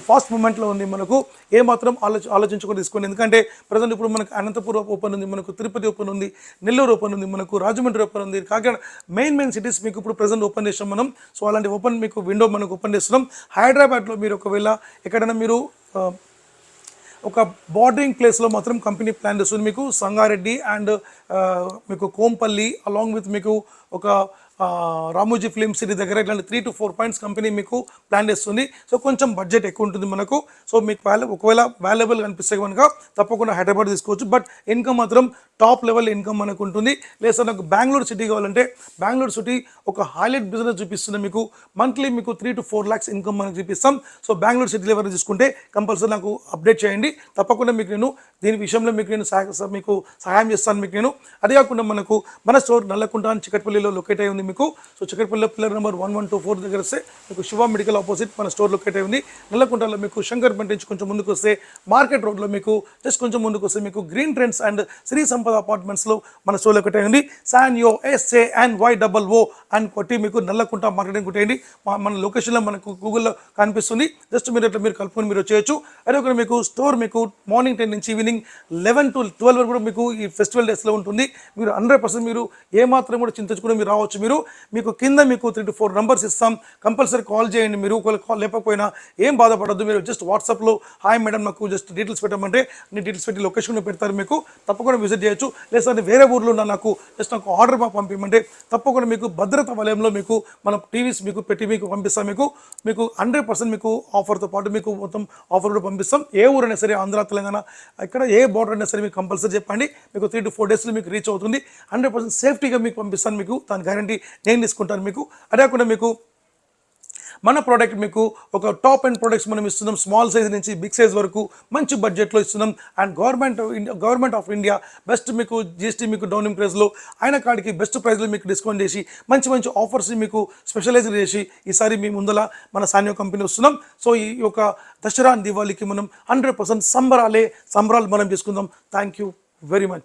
fast మూమెంట్లో ఉంది. మనకు ఏమాత్రం ఆలోచించుకొని తీసుకోండి. ఎందుకంటే ప్రజెంట్ ఇప్పుడు మనకు అనంతపురం ఓపెన్ ఉంది, మనకు తిరుపతి ఓపెన్ ఉంది, నెల్లూరు ఓపెన్ ఉంది, మనకు రాజమండ్రి ఓపెన్ ఉంది, కాకినాడ మెయిన్ సిటీస్ మీకు ఇప్పుడు ప్రజెంట్ ఓపెన్ చేస్తాం మనం. సో అలాంటి మీకు విండో మనకు ఓపెన్ చేస్తున్నాం. హైదరాబాద్లో మీరు ఒకవేళ ఎక్కడైనా మీరు ఒక బార్డరింగ్ ప్లేస్లో మాత్రం కంపెనీ ప్లాన్ చేస్తుంది. మీకు సంగారెడ్డి అండ్ మీకు కోంపల్లి అలాంగ్ విత్ మీకు ఒక రామోజీ ఫిలిం సిటీ దగ్గర ఇట్లాంటి 3 to 4 పాయింట్స్ కంపెనీ మీకు ప్లాన్ చేస్తుంది. సో కొంచెం బడ్జెట్ ఎక్కువ ఉంటుంది మనకు. సో మీకు ఒకవేళ వాల్యుబుల్ కనిపిస్తే కనుక తప్పకుండా హైదరాబాద్ తీసుకోవచ్చు. బట్ ఇన్కమ్ మాత్రం టాప్ లెవెల్ ఇన్కమ్ మనకు ఉంటుంది. లేదా నాకు బెంగళూరు సిటీ కావాలంటే బెంగళూరు సిటీ ఒక హైలైట్ బిజినెస్ చూపిస్తుంది. మీకు మంత్లీ మీకు 3 to 4 lakhs ఇన్కమ్ మనకు చూపిస్తాం. సో బెంగళూరు సిటీ లెవెల్ తీసుకుంటే కంపల్సరీ నాకు అప్డేట్ చేయండి. తప్పకుండా మీకు నేను దీని విషయంలో మీకు సహాయం చేస్తాను మీకు నేను. అదే కాకుండా మన స్టోర్ నల్లకుంట అని చికట్పల్లిలో లొకేట్ అయి ఉంది మీకు. సో చికట్పల్లిలో పిల్లర్ నెంబర్ 1124 దగ్గర వస్తే మీకు శివ మెడికల్ ఆపోజిట్ మన స్టోర్ లొకేట్ అయి ఉంది. నల్లకుంటలో మీకు శంకర్ బండి నుంచి కొంచెం ముందుకు వస్తే మార్కెట్ రోడ్లో మీకు జస్ట్ కొంచెం ముందుకు వస్తే మీకు గ్రీన్ ట్రెండ్స్ అండ్ శ్రీ సంపద అపార్ట్మెంట్స్లో మన స్టోర్ లొకేట్ అయి ఉంది. SANYO SANYOO అని కొట్టి మీకు నల్లకుంట మార్కెటింగ్ కొట్టేయండి. మన లొకేషన్లో మనకు గూగుల్లో కనిపిస్తుంది. జస్ట్ మీరు కలుపుకొని మీరు వచ్చేయచ్చు. అదే ఒక మీకు స్టోర్ మీకు మార్నింగ్ 10 నుంచి ఈవినింగ్ 11 to 12 వరకు కూడా మీకు ఈ ఫెస్టివల్ డేస్లో ఉంటుంది. మీరు 100% మీరు ఏమాత్రం కూడా చింతించుకుని మీరు రావచ్చు. మీకు కింద మీకు 3 to 4 నంబర్స్ ఇస్తాం. కంపల్సరీ కాల్ చేయండి. మీరు ఒకవేళ కాల్ లేకపోయినా ఏం బాధపడద్దు. మీరు జస్ట్ వాట్సాప్లో హాయ్ మేడం నాకు జస్ట్ డీటెయిల్స్ పెట్టమంటే నీ డీటెయిల్స్ పెట్టి లొకేషన్ పెడతారు. మీకు తప్పకుండా విజిట్ చేయొచ్చు. లేదా వేరే ఊర్లో ఉన్న నాకు ఆర్డర్ పంపించమంటే తప్పకుండా మీకు భద్రత వలయంలో మీకు మన టీవీస్ మీకు పెట్టి మీకు పంపిస్తాం. మీకు 100% మీకు ఆఫర్తో పాటు మీకు మొత్తం ఆఫర్ కూడా పంపిస్తాం. ఏ ఊరైనా సరే, ఆంధ్ర, తెలంగాణ, ఇక్కడ ఏ బార్డర్ అయినా సరే మీకు కంపల్సరీ చెప్పండి. మీకు 3 to 4 డేస్లో మీకు రీచ్ అవుతుంది. 100% సేఫ్టీగా మీకు పంపిస్తాను. మీకు దాని గ్యారంటీ నేను తీసుకుంటాను. మీకు అదే కాకుండా మీకు మన ప్రోడక్ట్ మీకు ఒక టాప్ అండ్ ప్రొడక్ట్స్ మనం ఇస్తున్నాం, స్మాల్ సైజ్ నుంచి బిగ్ సైజ్ వరకు మంచి బడ్జెట్లో ఇస్తున్నాం. And government of India best మీకు జిఎస్టీ మీకు డౌనింగ్ ప్రైస్లో ఆయన కాడికి బెస్ట్ ప్రైస్లో మీకు డిస్కౌంట్ చేసి మంచి మంచి ఆఫర్స్ మీకు స్పెషలైజ్ చేసి ఈసారి మీ ముందల మన సానియో కంపెనీ వస్తున్నాం. సో ఈ యొక్క దసరా దివాళీకి మనం 100% సంబరాలు మనం చేసుకుందాం. Thank you very much.